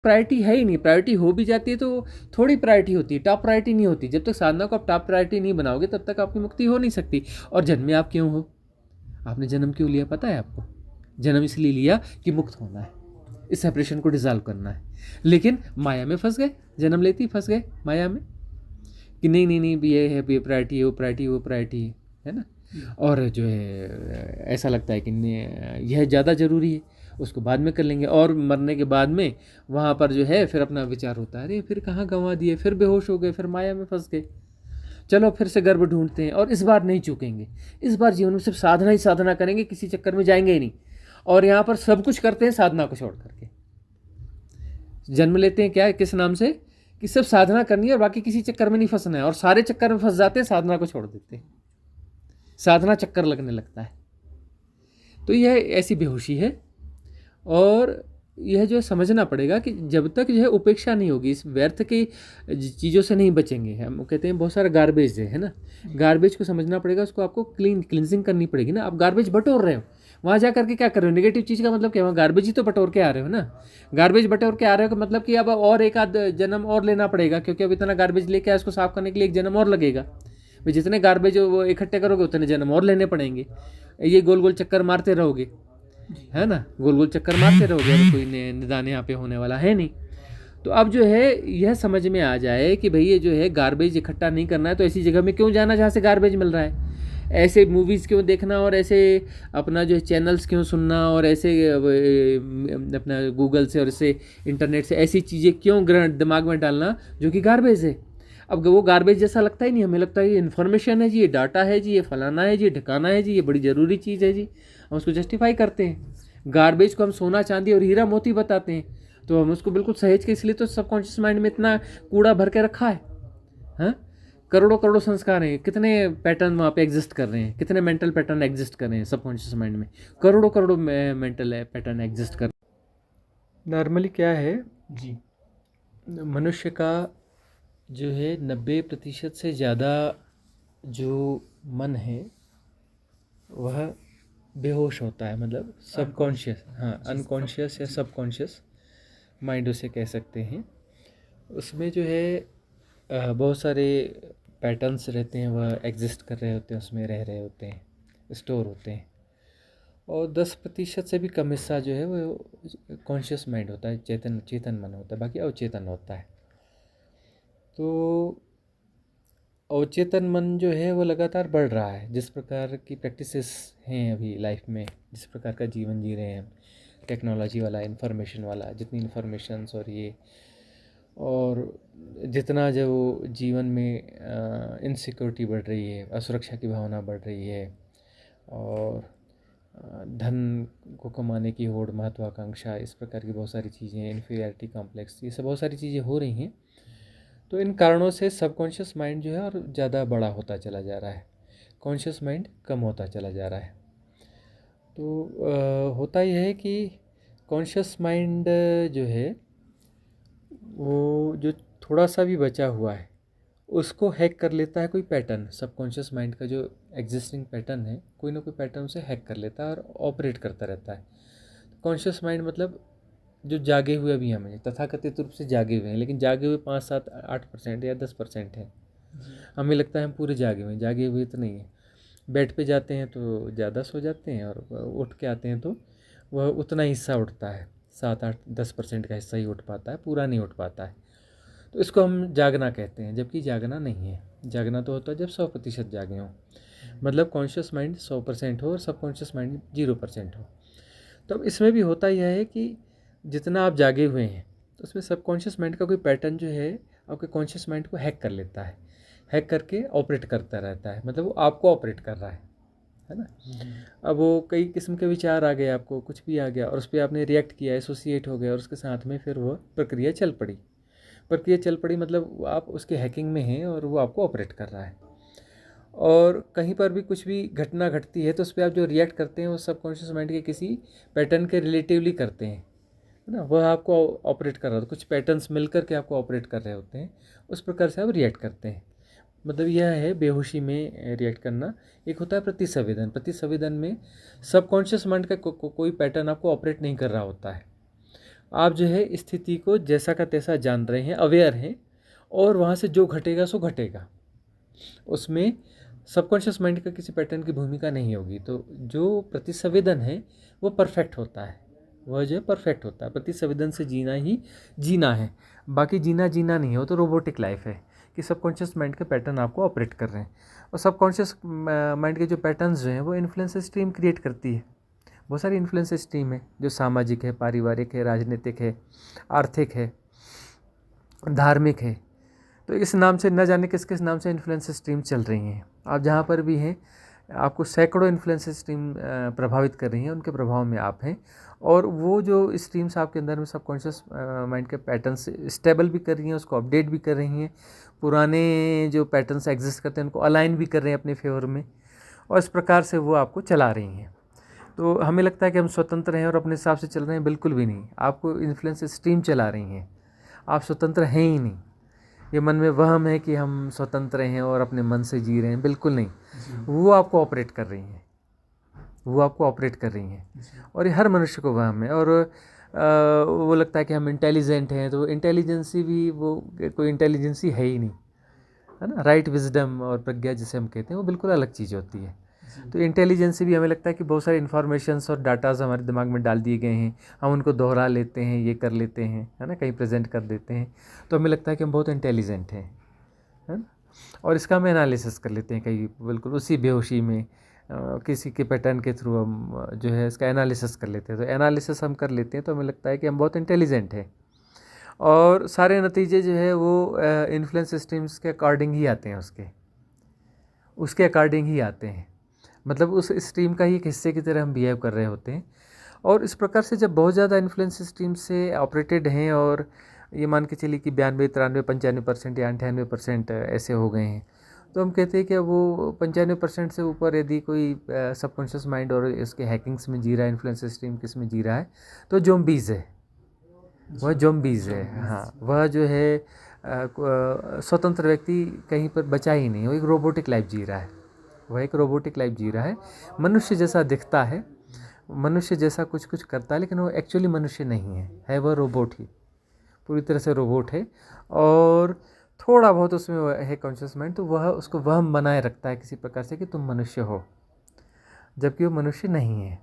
Priority है ही नहीं। Priority हो भी जाती है तो थोड़ी प्रायोरिटी होती है, टॉप प्रायोरिटी नहीं होती। जब तक साधना को आप टॉप प्रायोरिटी नहीं बनाओगे तब तक आपकी मुक्ति हो नहीं सकती। और जन्मे आप क्यों हो? आपने जन्म क्यों लिया पता है आपको? जन्म इसलिए लिया कि मुक्त होना है, इस सेपरेशन को डिजॉल्व करना है। लेकिन माया में फंस गए, जन्म लेते ही फंस गए माया में कि नहीं नहीं नहीं भी ये है, ये प्रायोरिटी है, वो प्रायोरिटी, वो प्रायोरिटी है ना। और जो है ऐसा लगता है कि यह ज़्यादा ज़रूरी है, उसको बाद में कर लेंगे। और मरने के बाद में वहाँ पर जो है फिर अपना विचार होता है, अरे फिर कहाँ गंवा दिए, फिर बेहोश हो गए, फिर माया में फंस गए, चलो फिर से गर्भ ढूंढते हैं। और इस बार नहीं चूकेंगे, इस बार जीवन में सिर्फ साधना ही साधना करेंगे, किसी चक्कर में जाएंगे ही नहीं। और यहाँ पर सब कुछ करते हैं साधना को छोड़ करके। जन्म लेते हैं क्या, किस नाम से, कि सिर्फ साधना करनी है और बाकी किसी चक्कर में नहीं फंसना है। और सारे चक्कर में फंस जाते हैं, साधना को छोड़ देते हैं, साधना चक्कर लगने लगता है। तो यह ऐसी बेहोशी है। और यह जो है समझना पड़ेगा कि जब तक जो है उपेक्षा नहीं होगी, इस व्यर्थ की चीज़ों से नहीं बचेंगे। हम कहते हैं बहुत सारा गार्बेज है ना, गार्बेज को समझना पड़ेगा, उसको आपको क्लिनजिंग करनी पड़ेगी ना। आप गार्बेज बटोर रहे हो, वहाँ जा करके क्या कर रहे हो, नेगेटिव चीज़ का मतलब क्या, वहाँ गार्बेज ही तो बटोर के आ रहे हो ना। गार्बेज बटोर के आ रहे हो का मतलब कि अब और एक आध जन्म और लेना पड़ेगा, क्योंकि अब इतना गार्बेज लेके आए, उसको साफ करने के लिए एक जन्म और लगेगा। भाई जितने गार्बेज वो इकट्ठे करोगे उतने जन्म और लेने पड़ेंगे। ये गोल गोल चक्कर मारते रहोगे, है ना, गोल गोल चक्कर मारते रहोगे, और कोई निदान यहाँ पे होने वाला है नहीं। तो अब जो है यह समझ में आ जाए कि भाई ये जो है गार्बेज इकट्ठा नहीं करना है, तो ऐसी जगह में क्यों जाना जहाँ से गार्बेज मिल रहा है। ऐसे मूवीज़ क्यों देखना, और ऐसे अपना जो है चैनल्स क्यों सुनना, और ऐसे अपना गूगल से और इससे इंटरनेट से ऐसी चीज़ें क्यों ग्रहण दिमाग में डालना जो कि गार्बेज है। अब वो गार्बेज जैसा लगता ही नहीं, हमें लगता है ये इन्फॉर्मेशन है जी, ये डाटा है जी, ये फलाना है जी, ये ठिकाना है जी, ये बड़ी ज़रूरी चीज़ है जी, हम उसको जस्टिफाई करते हैं। गार्बेज को हम सोना चांदी और हीरा मोती बताते हैं, तो हम उसको बिल्कुल सहेज के, इसलिए तो सबकॉन्शियस माइंड में इतना कूड़ा भर के रखा है। हाँ, करोड़ों करोड़ों संस्कार हैं, कितने पैटर्न वहाँ पे एग्जिस्ट कर रहे हैं, कितने मेंटल पैटर्न एग्जिस्ट कर रहे हैं सबकॉन्शियस माइंड में, करोड़ों करोड़ों मेंटल पैटर्न एग्जिस्ट कर। नॉर्मली क्या है जी। मनुष्य का जो है 90% से ज़्यादा जो मन है वह बेहोश होता है, मतलब सबकॉन्शियस, हाँ अनकॉन्शियस या सबकॉन्शियस माइंड उसे कह सकते हैं। उसमें जो है बहुत सारे पैटर्न्स रहते हैं, वह एग्जिस्ट कर रहे होते हैं, उसमें रह रहे होते हैं, स्टोर होते हैं। और 10% से भी कम हिस्सा जो है वो कॉन्शियस माइंड होता है, चेतन मन होता है, बाकी अवचेतन होता है। तो अवचेतन मन जो है वो लगातार बढ़ रहा है, जिस प्रकार की प्रैक्टिसेस हैं अभी लाइफ में, जिस प्रकार का जीवन जी रहे हैं, टेक्नोलॉजी वाला, इन्फॉर्मेशन वाला, जितनी इन्फॉर्मेशंस और ये, और जितना जो जीवन में इनसिक्योरिटी बढ़ रही है, असुरक्षा की भावना बढ़ रही है, और धन को कमाने की होड़, महत्वाकांक्षा, इस प्रकार की बहुत सारी चीज़ें, इन्फीरियरिटी कॉम्प्लेक्स, ये सब बहुत सारी चीज़ें हो रही हैं। तो इन कारणों से सबकॉन्शियस माइंड जो है और ज़्यादा बड़ा होता चला जा रहा है, कॉन्शियस माइंड कम होता चला जा रहा है। तो होता यह है कि कॉन्शियस माइंड जो है वो जो थोड़ा सा भी बचा हुआ है उसको हैक कर लेता है कोई पैटर्न। सबकॉन्शियस माइंड का जो एग्जिस्टिंग पैटर्न है, कोई ना कोई पैटर्न उसे हैक कर लेता है और ऑपरेट करता रहता है। कॉन्शियस माइंड मतलब जो जागे हुए भी हैं, तथाकथित रूप से जागे हुए हैं, लेकिन जागे हुए 5, 7, 8% या 10% है। हमें लगता है हम पूरे जागे हुए हैं, जागे हुए तो नहीं है। बेड पे जाते हैं तो ज़्यादा सो जाते हैं, और उठ के आते हैं तो वह उतना ही हिस्सा उठता है, 7, 8, 10% का हिस्सा ही उठ पाता है, पूरा नहीं उठ पाता है। तो इसको हम जागना कहते हैं, जबकि जागना नहीं है। जागना तो होता है जब 100% जागे हों, मतलब कॉन्शियस माइंड 100% हो और सबकॉन्शियस माइंड 0% हो। तो अब इसमें भी होता यह है कि जितना आप जागे हुए हैं तो उसमें सबकॉन्शियस माइंड का कोई पैटर्न जो है आपके कॉन्शियस माइंड को हैक कर लेता है, हैक करके ऑपरेट करता रहता है, मतलब वो आपको ऑपरेट कर रहा है ना। अब वो कई किस्म के विचार आ गए, आपको कुछ भी आ गया और उस पर आपने रिएक्ट किया, एसोसिएट हो गया, और उसके साथ में फिर वो प्रक्रिया चल पड़ी। प्रक्रिया चल पड़ी मतलब आप उसके हैकिंग में हैं और वो आपको ऑपरेट कर रहा है। और कहीं पर भी कुछ भी घटना घटती है तो उस पर आप जो रिएक्ट करते हैं वो सबकॉन्शियस माइंड के किसी पैटर्न के रिलेटिवली करते हैं, है ना। वह आपको ऑपरेट कर रहा था, कुछ पैटर्न्स मिलकर के आपको ऑपरेट कर रहे होते हैं, उस प्रकार से आप रिएक्ट करते हैं। मतलब यह है बेहोशी में रिएक्ट करना। एक होता है प्रतिसंवेदन। प्रतिसंवेदन में सबकॉन्शियस माइंड का कोई पैटर्न आपको ऑपरेट नहीं कर रहा होता है, आप जो है स्थिति को जैसा का तैसा जान रहे हैं, अवेयर हैं, और वहाँ से जो घटेगा सो घटेगा, उसमें सबकॉन्शियस माइंड का किसी पैटर्न की भूमिका नहीं होगी। तो जो प्रतिसंवेदन है वो परफेक्ट होता है, वह जो है परफेक्ट होता है। प्रतिसंवेदन से जीना ही जीना है, बाकी जीना जीना नहीं हो तो रोबोटिक लाइफ है कि सबकॉन्शियस माइंड के पैटर्न आपको ऑपरेट कर रहे हैं। और सबकॉन्शियस माइंड के जो पैटर्न्स जो हैं वो इन्फ्लुएंस स्ट्रीम क्रिएट करती है। बहुत सारी इन्फ्लुएंस स्ट्रीम है जो सामाजिक है, पारिवारिक है, राजनीतिक है, आर्थिक है, धार्मिक है। तो इस नाम से न जाने किस किस नाम से इन्फ्लुएंस स्ट्रीम चल रही हैं। आप जहाँ पर भी हैं आपको सैकड़ों इन्फ्लुएंस स्ट्रीम प्रभावित कर रही हैं, उनके प्रभाव में आप हैं। और वो जो स्ट्रीम्स आपके अंदर में सबकॉन्शियस माइंड के पैटर्न्स स्टेबल भी कर रही हैं, उसको अपडेट भी कर रही हैं, पुराने जो पैटर्न्स एग्जिस्ट करते हैं उनको अलाइन भी कर रहे हैं अपने फेवर में, और इस प्रकार से वो आपको चला रही हैं। तो हमें लगता है कि हम स्वतंत्र हैं और अपने हिसाब से चल रहे हैं, बिल्कुल भी नहीं। आपको इन्फ्लुएंस स्ट्रीम चला रही हैं, आप स्वतंत्र हैं ही नहीं। ये मन में वहम है कि हम स्वतंत्र हैं और अपने मन से जी रहे हैं, बिल्कुल नहीं। वो आपको ऑपरेट कर रही हैं, वो आपको ऑपरेट कर रही हैं। और ये हर मनुष्य को वहम है। और वो लगता है कि हम इंटेलिजेंट हैं, तो इंटेलिजेंसी भी वो कोई इंटेलिजेंसी है ही नहीं, है ना। राइट विजडम और प्रज्ञा जिसे हम कहते हैं वो बिल्कुल अलग चीज़ होती है। तो इंटेलिजेंसी भी हमें लगता है कि बहुत सारे इन्फॉर्मेशंस और डाटाज हमारे दिमाग में डाल दिए गए हैं, हम उनको दोहरा लेते हैं, ये कर लेते हैं, है ना, कहीं प्रेजेंट कर देते हैं, तो हमें लगता है कि हम बहुत इंटेलिजेंट हैं, है ना। और इसका हम एनालिसिस कर लेते हैं कहीं बिल्कुल उसी बेहोशी में, किसी के पैटर्न के थ्रू हम जो है इसका एनालिसिस कर लेते हैं। तो एनालिसिस हम कर लेते हैं तो हमें लगता है कि हम बहुत इंटेलिजेंट हैं, और सारे नतीजे जो है वो इन्फ्लुएंस सिस्टम्स के अकॉर्डिंग ही आते हैं, उसके अकॉर्डिंग ही आते हैं। मतलब उस स्ट्रीम का ही एक हिस्से की तरह हम बिहेव कर रहे होते हैं। और इस प्रकार से जब बहुत ज़्यादा इन्फ्लुएंस स्ट्रीम से ऑपरेटेड हैं, और ये मान के चलिए कि 92, 93, 95% या 98% ऐसे हो गए हैं, तो हम कहते हैं कि वो 95% से ऊपर यदि कोई सबकॉन्शियस माइंड और इसके हैकिंग्स में जी रहा है, इन्फ्लुएंस स्ट्रीम किस में जी रहा है, तो ज़ॉम्बीज़ है, वह ज़ॉम्बीज़ है। हाँ, वह जो है स्वतंत्र व्यक्ति कहीं पर बचा ही नहीं, वो एक रोबोटिक लाइफ जी रहा है, वह एक रोबोटिक लाइफ जी रहा है। मनुष्य जैसा दिखता है, मनुष्य जैसा कुछ कुछ करता है, लेकिन वो एक्चुअली मनुष्य नहीं है वह रोबोट ही, पूरी तरह से रोबोट है। और थोड़ा बहुत उसमें है कॉन्शियस माइंड, तो वह उसको वहम बनाए रखता है किसी प्रकार से कि तुम मनुष्य हो, जबकि वो मनुष्य नहीं है।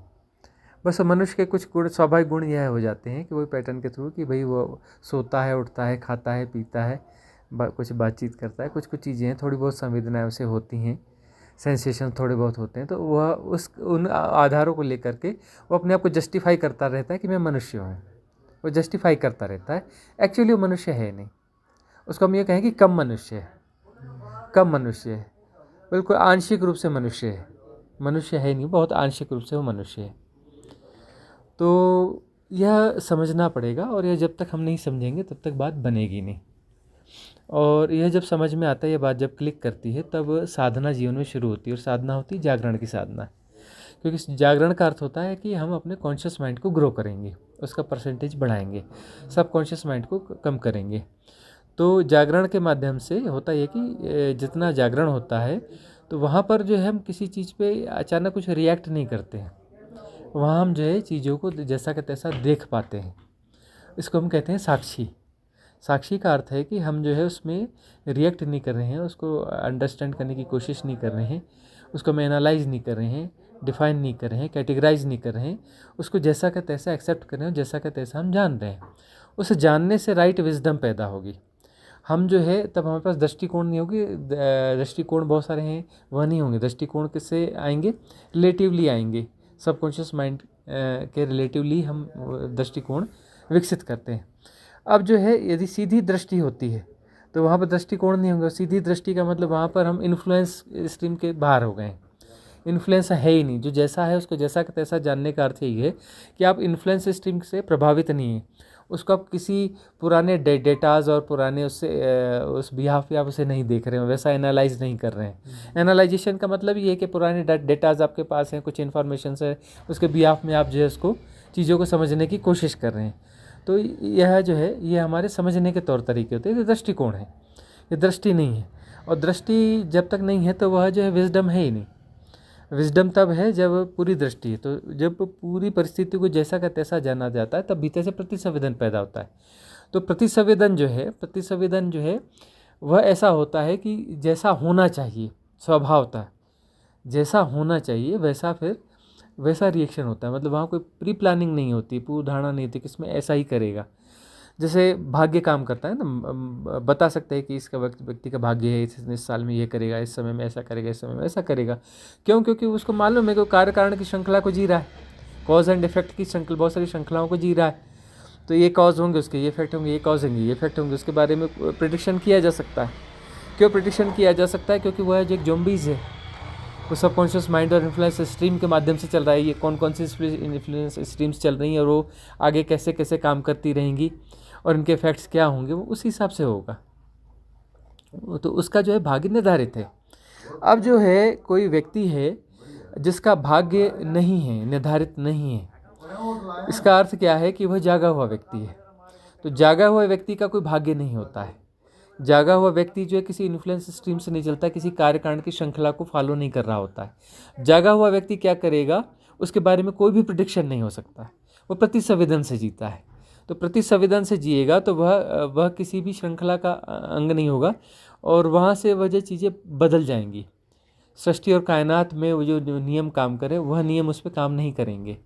बस मनुष्य के कुछ गुण, स्वाभाविक गुण यह हो जाते हैं कि वही पैटर्न के थ्रू कि भाई वो सोता है, उठता है, खाता है, पीता है, कुछ बातचीत करता है, कुछ कुछ चीज़ें हैं, थोड़ी बहुत संवेदनाएं उसे होती हैं, सेंसेशन थोड़े बहुत होते हैं, तो वह उन आधारों को लेकर के वो अपने आप को जस्टिफाई करता रहता है कि मैं मनुष्य हूँ, वो जस्टिफाई करता रहता है। एक्चुअली वो मनुष्य है नहीं, उसको हम ये कहें कि कम मनुष्य है, कम मनुष्य है, बिल्कुल आंशिक रूप से मनुष्य है, मनुष्य है नहीं, बहुत आंशिक रूप से वो मनुष्य है। तो यह समझना पड़ेगा, और यह जब तक हम नहीं समझेंगे तब तक बात बनेगी नहीं। और यह जब समझ में आता है, ये बात जब क्लिक करती है, तब साधना जीवन में शुरू होती है। और साधना होती है जागरण की साधना, क्योंकि जागरण का अर्थ होता है कि हम अपने कॉन्शियस माइंड को ग्रो करेंगे, उसका परसेंटेज बढ़ाएंगे, सब कॉन्शियस माइंड को कम करेंगे। तो जागरण के माध्यम से होता है कि जितना जागरण होता है तो वहाँ पर जो है हम किसी चीज़ पे अचानक कुछ रिएक्ट नहीं करते हैं, वहाँ हम जो है चीज़ों को जैसा का तैसा देख पाते हैं। इसको हम कहते हैं साक्षी। साक्षी का अर्थ है कि हम जो है उसमें रिएक्ट नहीं कर रहे हैं, उसको अंडरस्टैंड करने की कोशिश नहीं कर रहे हैं, उसको हम एनालाइज नहीं कर रहे हैं, डिफाइन नहीं कर रहे हैं, कैटेगराइज नहीं कर रहे हैं, उसको जैसा का तैसा एक्सेप्ट कर रहे हैं, जैसा का तैसा हम जान रहे हैं। उस जानने से राइट विजडम पैदा होगी। हम जो है तब हमारे पास दृष्टिकोण नहीं होगी, दृष्टिकोण बहुत सारे हैं, वह नहीं होंगे। दृष्टिकोण किससे आएंगे? रिलेटिवली आएंगे, सबकॉन्शियस माइंड के रिलेटिवली हम दृष्टिकोण विकसित करते हैं। अब जो है यदि सीधी दृष्टि होती है तो वहाँ पर दृष्टिकोण नहीं होंगे। सीधी दृष्टि का मतलब वहाँ पर हम इन्फ्लुएंस स्ट्रीम के बाहर हो गए, इन्फ्लुएंस है ही नहीं। जो जैसा है उसको जैसा का तैसा जानने का अर्थ यही है कि आप इन्फ्लुएंस स्ट्रीम से प्रभावित नहीं हैं, उसको आप किसी पुराने डेटाज और पुराने उससे उस बिहाफ पे आप उसे नहीं देख रहे हो, वैसा एनालाइज नहीं कर रहे हैं। एनालाइजेशन का मतलब ये है कि पुराने डेटाज आपके पास हैं, कुछ इन्फॉर्मेशन है, उसके बिहाफ में आप जो है उसको चीज़ों को समझने की कोशिश कर रहे हैं। तो यह जो है ये हमारे समझने के तौर तरीके होते हैं, ये दृष्टिकोण है, ये दृष्टि नहीं है। और दृष्टि जब तक नहीं है तो वह जो है विजडम है ही नहीं। विजडम तब है जब पूरी दृष्टि है, तो जब पूरी परिस्थिति को जैसा का तैसा जाना जाता है तब भीतर से प्रतिसंवेदन पैदा होता है। तो प्रतिसंवेदन जो है वह ऐसा होता है कि जैसा होना चाहिए स्वभावतः, जैसा होना चाहिए वैसा रिएक्शन होता है। मतलब वहाँ कोई प्री प्लानिंग नहीं होती, पूर्व धारणा नहीं होती कि इसमें ऐसा ही करेगा। जैसे भाग्य काम करता है ना, बता सकते हैं कि इसका व्यक्ति का भाग्य है, इस साल में ये करेगा, इस समय में ऐसा करेगा, इस समय में ऐसा करेगा। क्यों? क्योंकि उसको मालूम है कि कार्य कारण की श्रृंखला को जी रहा है, कॉज एंड इफेक्ट की श्रृंखला, बहुत सारी श्रृंखलाओं को जी रहा है। तो ये कॉज होंगे, उसके ये इफेक्ट होंगे, ये कॉज होंगे, ये इफेक्ट होंगे, उसके बारे में प्रिडिक्शन किया जा सकता है। क्यों प्रिडिक्शन किया जा सकता है? क्योंकि वह जो एक ज़ॉम्बीज़ है, वो सबकॉन्शियस माइंड और इन्फ्लुएंस स्ट्रीम के माध्यम से चल रहा है। ये कौन कौन सी इन्फ्लुएंस स्ट्रीम्स चल रही हैं और वो आगे कैसे कैसे काम करती रहेंगी और इनके इफेक्ट्स क्या होंगे, वो उस हिसाब से होगा। तो उसका जो है भाग्य निर्धारित है। अब जो है कोई व्यक्ति है जिसका भाग्य नहीं है, निर्धारित नहीं है, इसका अर्थ क्या है कि वह जागा हुआ व्यक्ति है। तो जागा हुआ व्यक्ति का कोई भाग्य नहीं होता है। जागा हुआ व्यक्ति जो है किसी इन्फ्लुएंस स्ट्रीम से नहीं चलता, किसी कार्यकांड की श्रृंखला को फॉलो नहीं कर रहा होता है। जागा हुआ व्यक्ति क्या करेगा, उसके बारे में कोई भी प्रिडिक्शन नहीं हो सकता, वो प्रतिसंवेदन से जीता है। तो प्रतिसंवेदन से जिएगा तो वह किसी भी श्रृंखला का अंग नहीं होगा और वहाँ से वह जो चीज़ें बदल जाएंगी। सृष्टि और कायनात में वो जो नियम काम करे वह नियम उस पर काम नहीं करेंगे,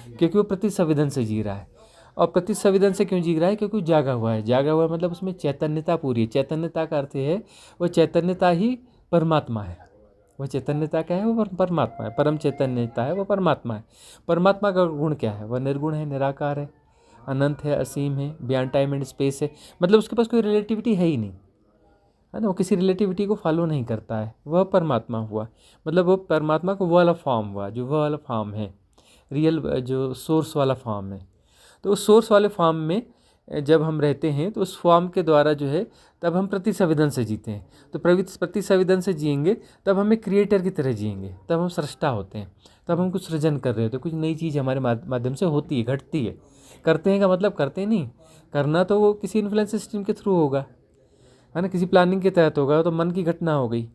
क्योंकि वो प्रतिसंवेदन से जी रहा है। और प्रतिसंवेदन से क्यों जी रहा है? क्योंकि जागा हुआ है। जागा हुआ मतलब उसमें चैतन्यता पूरी है। चैतन्यता का अर्थ है वो चैतन्यता ही परमात्मा है। वह चैतन्यता क्या है? वो परमात्मा है। परम चैतन्यता है, वो परमात्मा है। परमात्मा का गुण क्या है? वह निर्गुण है, निराकार है, अनंत है, असीम है, बियॉन्ड टाइम एंड स्पेस है। मतलब उसके पास कोई रिलेटिविटी है ही नहीं, है ना। वो किसी रिलेटिविटी को फॉलो नहीं करता है, वह परमात्मा हुआ। मतलब वो परमात्मा को वो वाला फॉर्म हुआ जो वह वाला फॉर्म है, रियल जो सोर्स वाला फॉर्म है। तो उस सोर्स वाले फॉर्म में जब हम रहते हैं तो उस फॉर्म के द्वारा जो है तब हम प्रतिसंवेदन से जीते हैं। तो प्रतिसंवेदन से जिएंगे तब हम एक क्रिएटर की तरह जिएंगे, तब हम सृष्टा होते हैं, तब हम कुछ सृजन कर रहे होते हैं, कुछ नई चीज़ हमारे माध्यम से होती है, घटती है। करते हैं का मतलब करते नहीं, करना तो वो किसी इन्फ्लुएंस सिस्टम के थ्रू होगा, है ना, किसी प्लानिंग के तहत होगा, तो मन की घटना हो गई।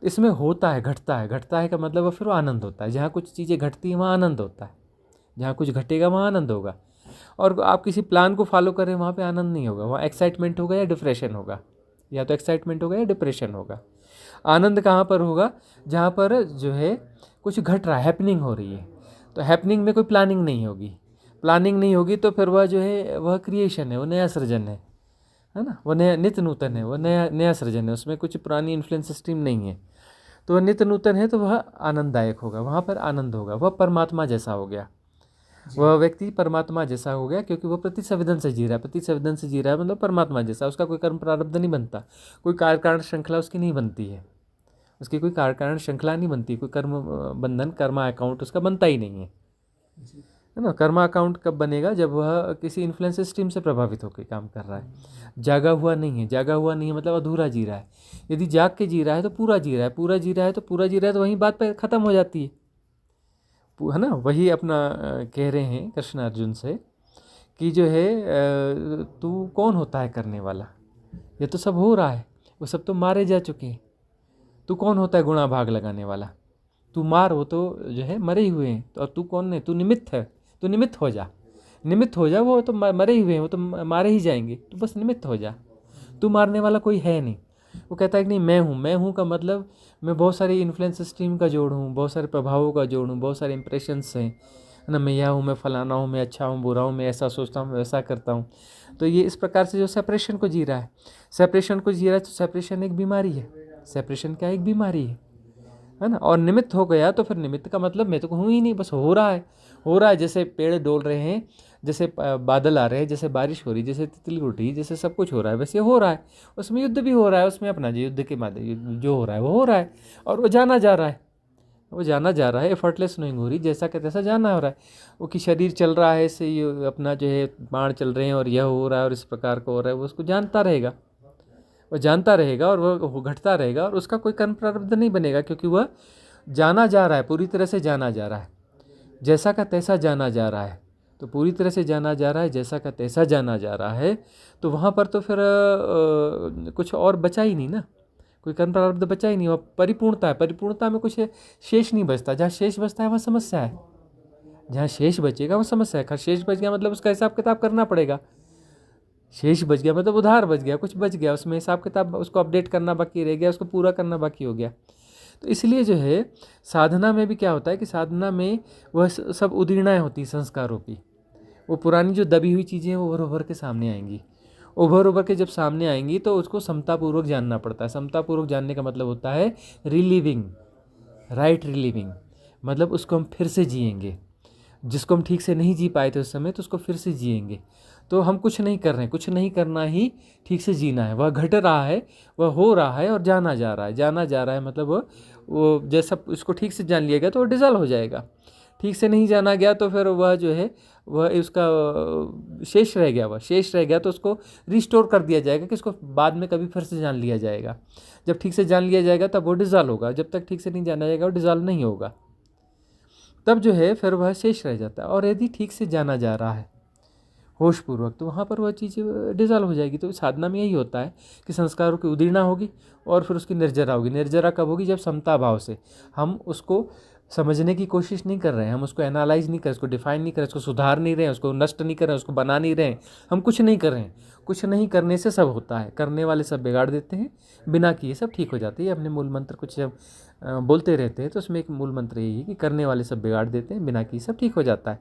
इसमें होता है, घटता है। घटता है का मतलब फिर वो आनंद होता है। जहाँ कुछ चीज़ें घटती हैं वहाँ आनंद होता है, जहाँ कुछ घटेगा वहाँ आनंद होगा। और आप किसी प्लान को फॉलो करें वहाँ पे आनंद नहीं होगा, वहाँ एक्साइटमेंट होगा या डिप्रेशन होगा, या तो एक्साइटमेंट होगा या डिप्रेशन होगा। आनंद कहाँ पर होगा? जहाँ पर जो है कुछ घट रहा है, हैपनिंग हो रही है। तो हैपनिंग में कोई प्लानिंग नहीं होगी। प्लानिंग नहीं होगी तो फिर वह जो है वह क्रिएशन है, वो नया सृजन है ना, वो नया नित्य नूतन है, वो नया सृजन है, उसमें कुछ पुरानी इन्फ्लुएंस सिस्टम नहीं है। तो वह नित्य नूतन है, तो वह आनंददायक होगा, वहाँ पर आनंद होगा, वह परमात्मा जैसा हो गया। वह व्यक्ति परमात्मा जैसा हो गया क्योंकि वह प्रतिसंवेदन से जी रहा है। प्रतिसंवेदन से जी रहा है मतलब परमात्मा जैसा। उसका कोई कर्म प्रारब्ध नहीं बनता, कोई कार्य कारण श्रृंखला उसकी नहीं बनती है, उसकी कोई कार्य कारण श्रृंखला नहीं बनती, कोई कर्म बंधन कर्मा अकाउंट उसका बनता ही नहीं है ना। कर्मा अकाउंट कब बनेगा? जब वह किसी इन्फ्लुएंस स्ट्रीम से प्रभावित होकर काम कर रहा है। जागा हुआ नहीं है। जागा हुआ नहीं है मतलब अधूरा जी रहा है। यदि जाग के जी रहा है तो पूरा जी रहा है, पूरा जी रहा है तो पूरा जी रहा है, तो वहीं बात पे ख़त्म हो जाती है ना। वही अपना कह रहे हैं कृष्ण अर्जुन से कि जो है तू कौन होता है करने वाला? ये तो सब हो रहा है, वो सब तो मारे जा चुके हैं। तू कौन होता है गुणा भाग लगाने वाला? तू मार, वो तो जो है मरे ही हुए हैं। तो तू कौन है? तू निमित्त है, तू निमित्त हो जा, निमित्त हो जा। वो तो मरे ही हुए हैं, वो तो मारे ही जाएंगे, तू बस निमित्त हो जा। तू मारने वाला कोई है नहीं। वो कहता है कि नहीं मैं हूँ का मतलब मैं बहुत सारी इन्फ्लुएंस स्ट्रीम का जोड़ हूँ, बहुत सारे प्रभावों का जोड़ हूँ, बहुत सारे इंप्रेशंस हैं, है ना। मैं यह हूँ, मैं फलाना हूँ, मैं अच्छा हूँ, बुरा हूँ, मैं ऐसा सोचता हूँ, मैं वैसा करता हूँ। तो ये इस प्रकार से जो सेपरेशन को जी रहा है, सेपरेशन को जी रहा है, तो सेपरेशन एक बीमारी है। सेपरेशन क्या एक बीमारी है ना। और निमित्त हो गया तो फिर निमित्त का मतलब मैं तो हूँ ही नहीं, बस हो रहा है, हो रहा है। जैसे पेड़ डोल रहे हैं, जैसे बादल आ रहे हैं, जैसे बारिश हो रही, जैसे तितली उड़ रही, जैसे सब कुछ हो रहा है, वैसे हो रहा है। उसमें युद्ध भी हो रहा है, उसमें अपना जो युद्ध के माध्यम जो हो रहा है वो हो रहा है, और वो जाना जा रहा है, वो जाना जा रहा है। एफर्टलेस नोइंग हो रही, जैसा का तैसा जाना हो रहा है। वो कि शरीर चल रहा है, इससे ये अपना जो है बाण चल रहे हैं और यह हो रहा है और इस प्रकार का हो रहा है, वो उसको जानता रहेगा, वो जानता रहेगा और वो घटता रहेगा, और उसका कोई कर्म प्रारब्ध नहीं बनेगा, क्योंकि वह जाना जा रहा है, पूरी तरह से जाना जा रहा है, जैसा का तैसा जाना जा रहा है। तो पूरी तरह से जाना जा रहा है, जैसा का तैसा जाना जा रहा है, तो वहाँ पर तो फिर कुछ और बचा ही नहीं ना। कोई कर्म प्रारब्ध बचा ही नहीं, वह परिपूर्णता है। परिपूर्णता में कुछ शेष नहीं बचता। जहाँ शेष बचता है वह समस्या है, जहाँ शेष बचेगा वो समस्या है। शेष बच गया मतलब उसका हिसाब किताब करना पड़ेगा। शेष बच गया मतलब उधार बच गया, कुछ बच गया, उसमें हिसाब किताब उसको अपडेट करना बाकी रह गया, उसको पूरा करना बाकी हो गया। तो इसलिए जो है साधना में भी क्या होता है कि साधना में वह सब उदीर्णाएँ होती हैं संस्कारों की। वो पुरानी जो दबी हुई चीज़ें हैं वो उभर के सामने आएंगी। उभर के जब सामने आएंगी तो उसको समतापूर्वक जानना पड़ता है। समतापूर्वक जानने का मतलब होता है रिलीविंग, राइट रिलीविंग, मतलब उसको हम फिर से जिएंगे। जिसको हम ठीक से नहीं जी पाए थे उस समय, तो उसको फिर से जिएंगे। तो हम कुछ नहीं कर रहे हैं, कुछ नहीं करना ही ठीक से जीना है। वह घट रहा है, वह हो रहा है और जाना जा रहा है। जाना जा रहा है मतलब वो जैसा उसको ठीक से जान लिया गया तो वो डिज़ॉल्व हो जाएगा। ठीक से नहीं जाना गया तो फिर वह जो है वह उसका शेष रह गया, वह शेष रह गया तो उसको रिस्टोर कर दिया जाएगा कि इसको बाद में कभी फिर से जान लिया जाएगा। जब ठीक से जान लिया जाएगा तब वो डिज़ॉल्व होगा। जब तक ठीक से नहीं जाना जाएगा वो डिज़ॉल्व नहीं होगा। तब जो है फिर वह शेष रह जाता है। और यदि ठीक से जाना जा रहा है होशपूर्वक तो वहाँ पर वह चीज़ डिज़ॉल्व हो जाएगी। तो साधना में यही होता है कि संस्कारों की उदीर्णा होगी और फिर उसकी निर्जरा होगी। निर्जरा कब होगी? जब समता भाव से हम उसको समझने की कोशिश नहीं कर रहे हैं, हम उसको एनालाइज नहीं कर रहे, उसको डिफाइन नहीं कर रहे, उसको सुधार नहीं रहे हैं, उसको नष्ट नहीं कर रहे हैं, उसको बना नहीं रहे हैं, हम कुछ नहीं कर रहे हैं। कुछ नहीं करने से सब होता है, करने वाले सब बिगाड़ देते हैं, बिना किए सब ठीक हो जाते हैं। अपने मूल मंत्र कुछ जब बोलते रहते हैं तो उसमें एक मूल मंत्र यही है कि करने वाले सब बिगाड़ देते हैं, बिना किए सब ठीक हो जाता है।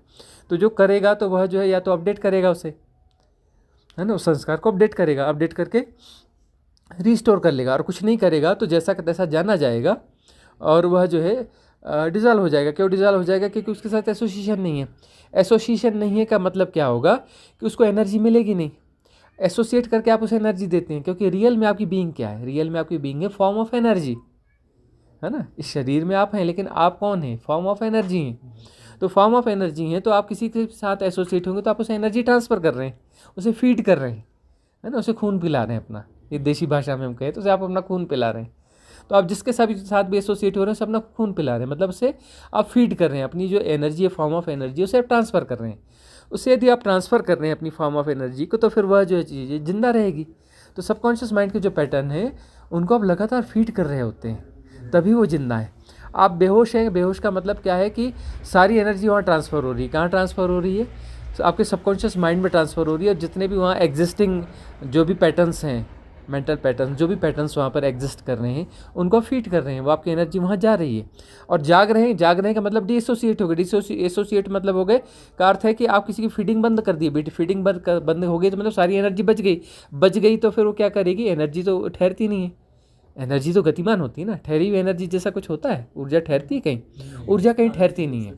तो जो करेगा तो वह जो है या तो अपडेट करेगा उसे, है ना, उस संस्कार को अपडेट करेगा, अपडेट करके रिस्टोर कर लेगा। और कुछ नहीं करेगा तो जैसा का तैसा जाना जाएगा और वह जो है डिज़ॉल्व हो जाएगा। क्यों डिज़ॉल्व हो जाएगा? क्योंकि उसके साथ एसोसिएशन नहीं है। एसोसिएशन नहीं है का मतलब क्या होगा कि उसको एनर्जी मिलेगी नहीं। एसोसिएट करके आप उसे एनर्जी देते हैं, क्योंकि रियल में आपकी बीइंग क्या है? रियल में आपकी बीइंग है फॉर्म ऑफ एनर्जी, है ना। इस शरीर में आप हैं लेकिन आप कौन हैं? फॉर्म ऑफ एनर्जी हैं। तो फॉर्म ऑफ एनर्जी हैं तो आप किसी के साथ एसोसिएट होंगे तो आप उसे एनर्जी ट्रांसफ़र कर रहे हैं, उसे फीड कर रहे हैं, है ना, उसे खून पिला रहे हैं अपना। ये देसी भाषा में हम कहें तो उसे आप अपना खून पिला रहे हैं। तो आप जिसके साथ भी एसोसिएट हो रहे हैं सब अपना खून पिला रहे हैं, मतलब उसे आप फीड कर रहे हैं। अपनी जो एनर्जी है, फॉर्म ऑफ एनर्जी, उसे आप ट्रांसफ़र कर रहे हैं। उसे यदि आप ट्रांसफ़र कर रहे हैं अपनी फॉर्म ऑफ एनर्जी को तो फिर वह जो चीज़ जिंदा रहेगी। तो सबकॉन्शियस माइंड के जो पैटर्न है उनको आप लगातार फीड कर रहे होते हैं, तभी वो जिंदा है। आप बेहोश हैं, बेहोश का मतलब क्या है कि सारी एनर्जी वहाँ ट्रांसफ़र हो रही है। कहाँ ट्रांसफ़र हो रही है? तो आपके सबकॉन्शियस माइंड में ट्रांसफ़र हो रही है। और जितने भी वहाँ एग्जिस्टिंग जो भी पैटर्न्स हैं, मेंटल पैटर्न्स, जो भी पैटर्न्स वहाँ पर एग्जिस्ट कर रहे हैं उनको फीड कर रहे हैं, वो आपकी एनर्जी वहाँ जा रही है। और जाग रहे हैं, जाग रहे का मतलब डिसोसिएट हो गए। डिसोसिएट मतलब हो गए का अर्थ है कि आप किसी की फीडिंग बंद कर दी। बेटी फीडिंग बंद हो गई तो मतलब सारी एनर्जी बच गई तो फिर वो क्या करेगी? एनर्जी तो ठहरती नहीं है, एनर्जी तो गतिमान होती है ना। ठहरी हुई एनर्जी जैसा कुछ होता है? ऊर्जा ठहरती है कहीं? ऊर्जा कहीं ठहरती नहीं है।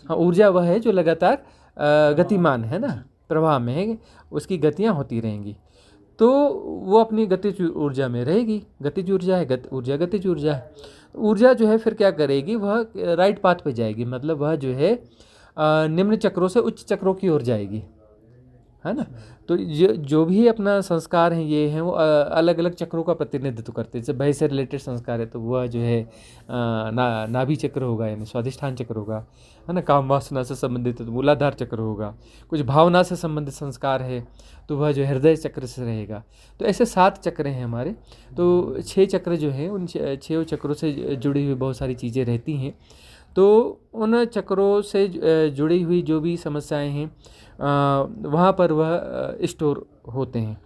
हाँ, ऊर्जा वह है जो लगातार गतिमान है ना, प्रवाह में है, उसकी गतियाँ होती रहेंगी तो वो अपनी गतिज ऊर्जा में रहेगी। गतिज ऊर्जा है, ऊर्जा गतिज ऊर्जा है। ऊर्जा जो है फिर क्या करेगी? वह राइट पाथ पे जाएगी, मतलब वह जो है निम्न चक्रों से उच्च चक्रों की ओर जाएगी, है ना। तो जो भी अपना संस्कार हैं ये हैं वो अलग अलग चक्रों का प्रतिनिधित्व करते हैं। जैसे भय से रिलेटेड संस्कार है तो वह जो है नाभि चक्र होगा, यानी स्वाधिष्ठान चक्र होगा, है ना। काम वासना से संबंधित है तो मूलाधार चक्र होगा। कुछ भावना से संबंधित संस्कार है तो वह जो हृदय चक्र से रहेगा। तो ऐसे 7 चक्र हैं हमारे। तो 6 चक्र जो हैं उन 6 चक्रों से जुड़ी हुई बहुत सारी चीज़ें रहती हैं। तो उन चक्रों से जुड़ी हुई जो भी समस्याएं हैं वहाँ पर वह स्टोर होते हैं।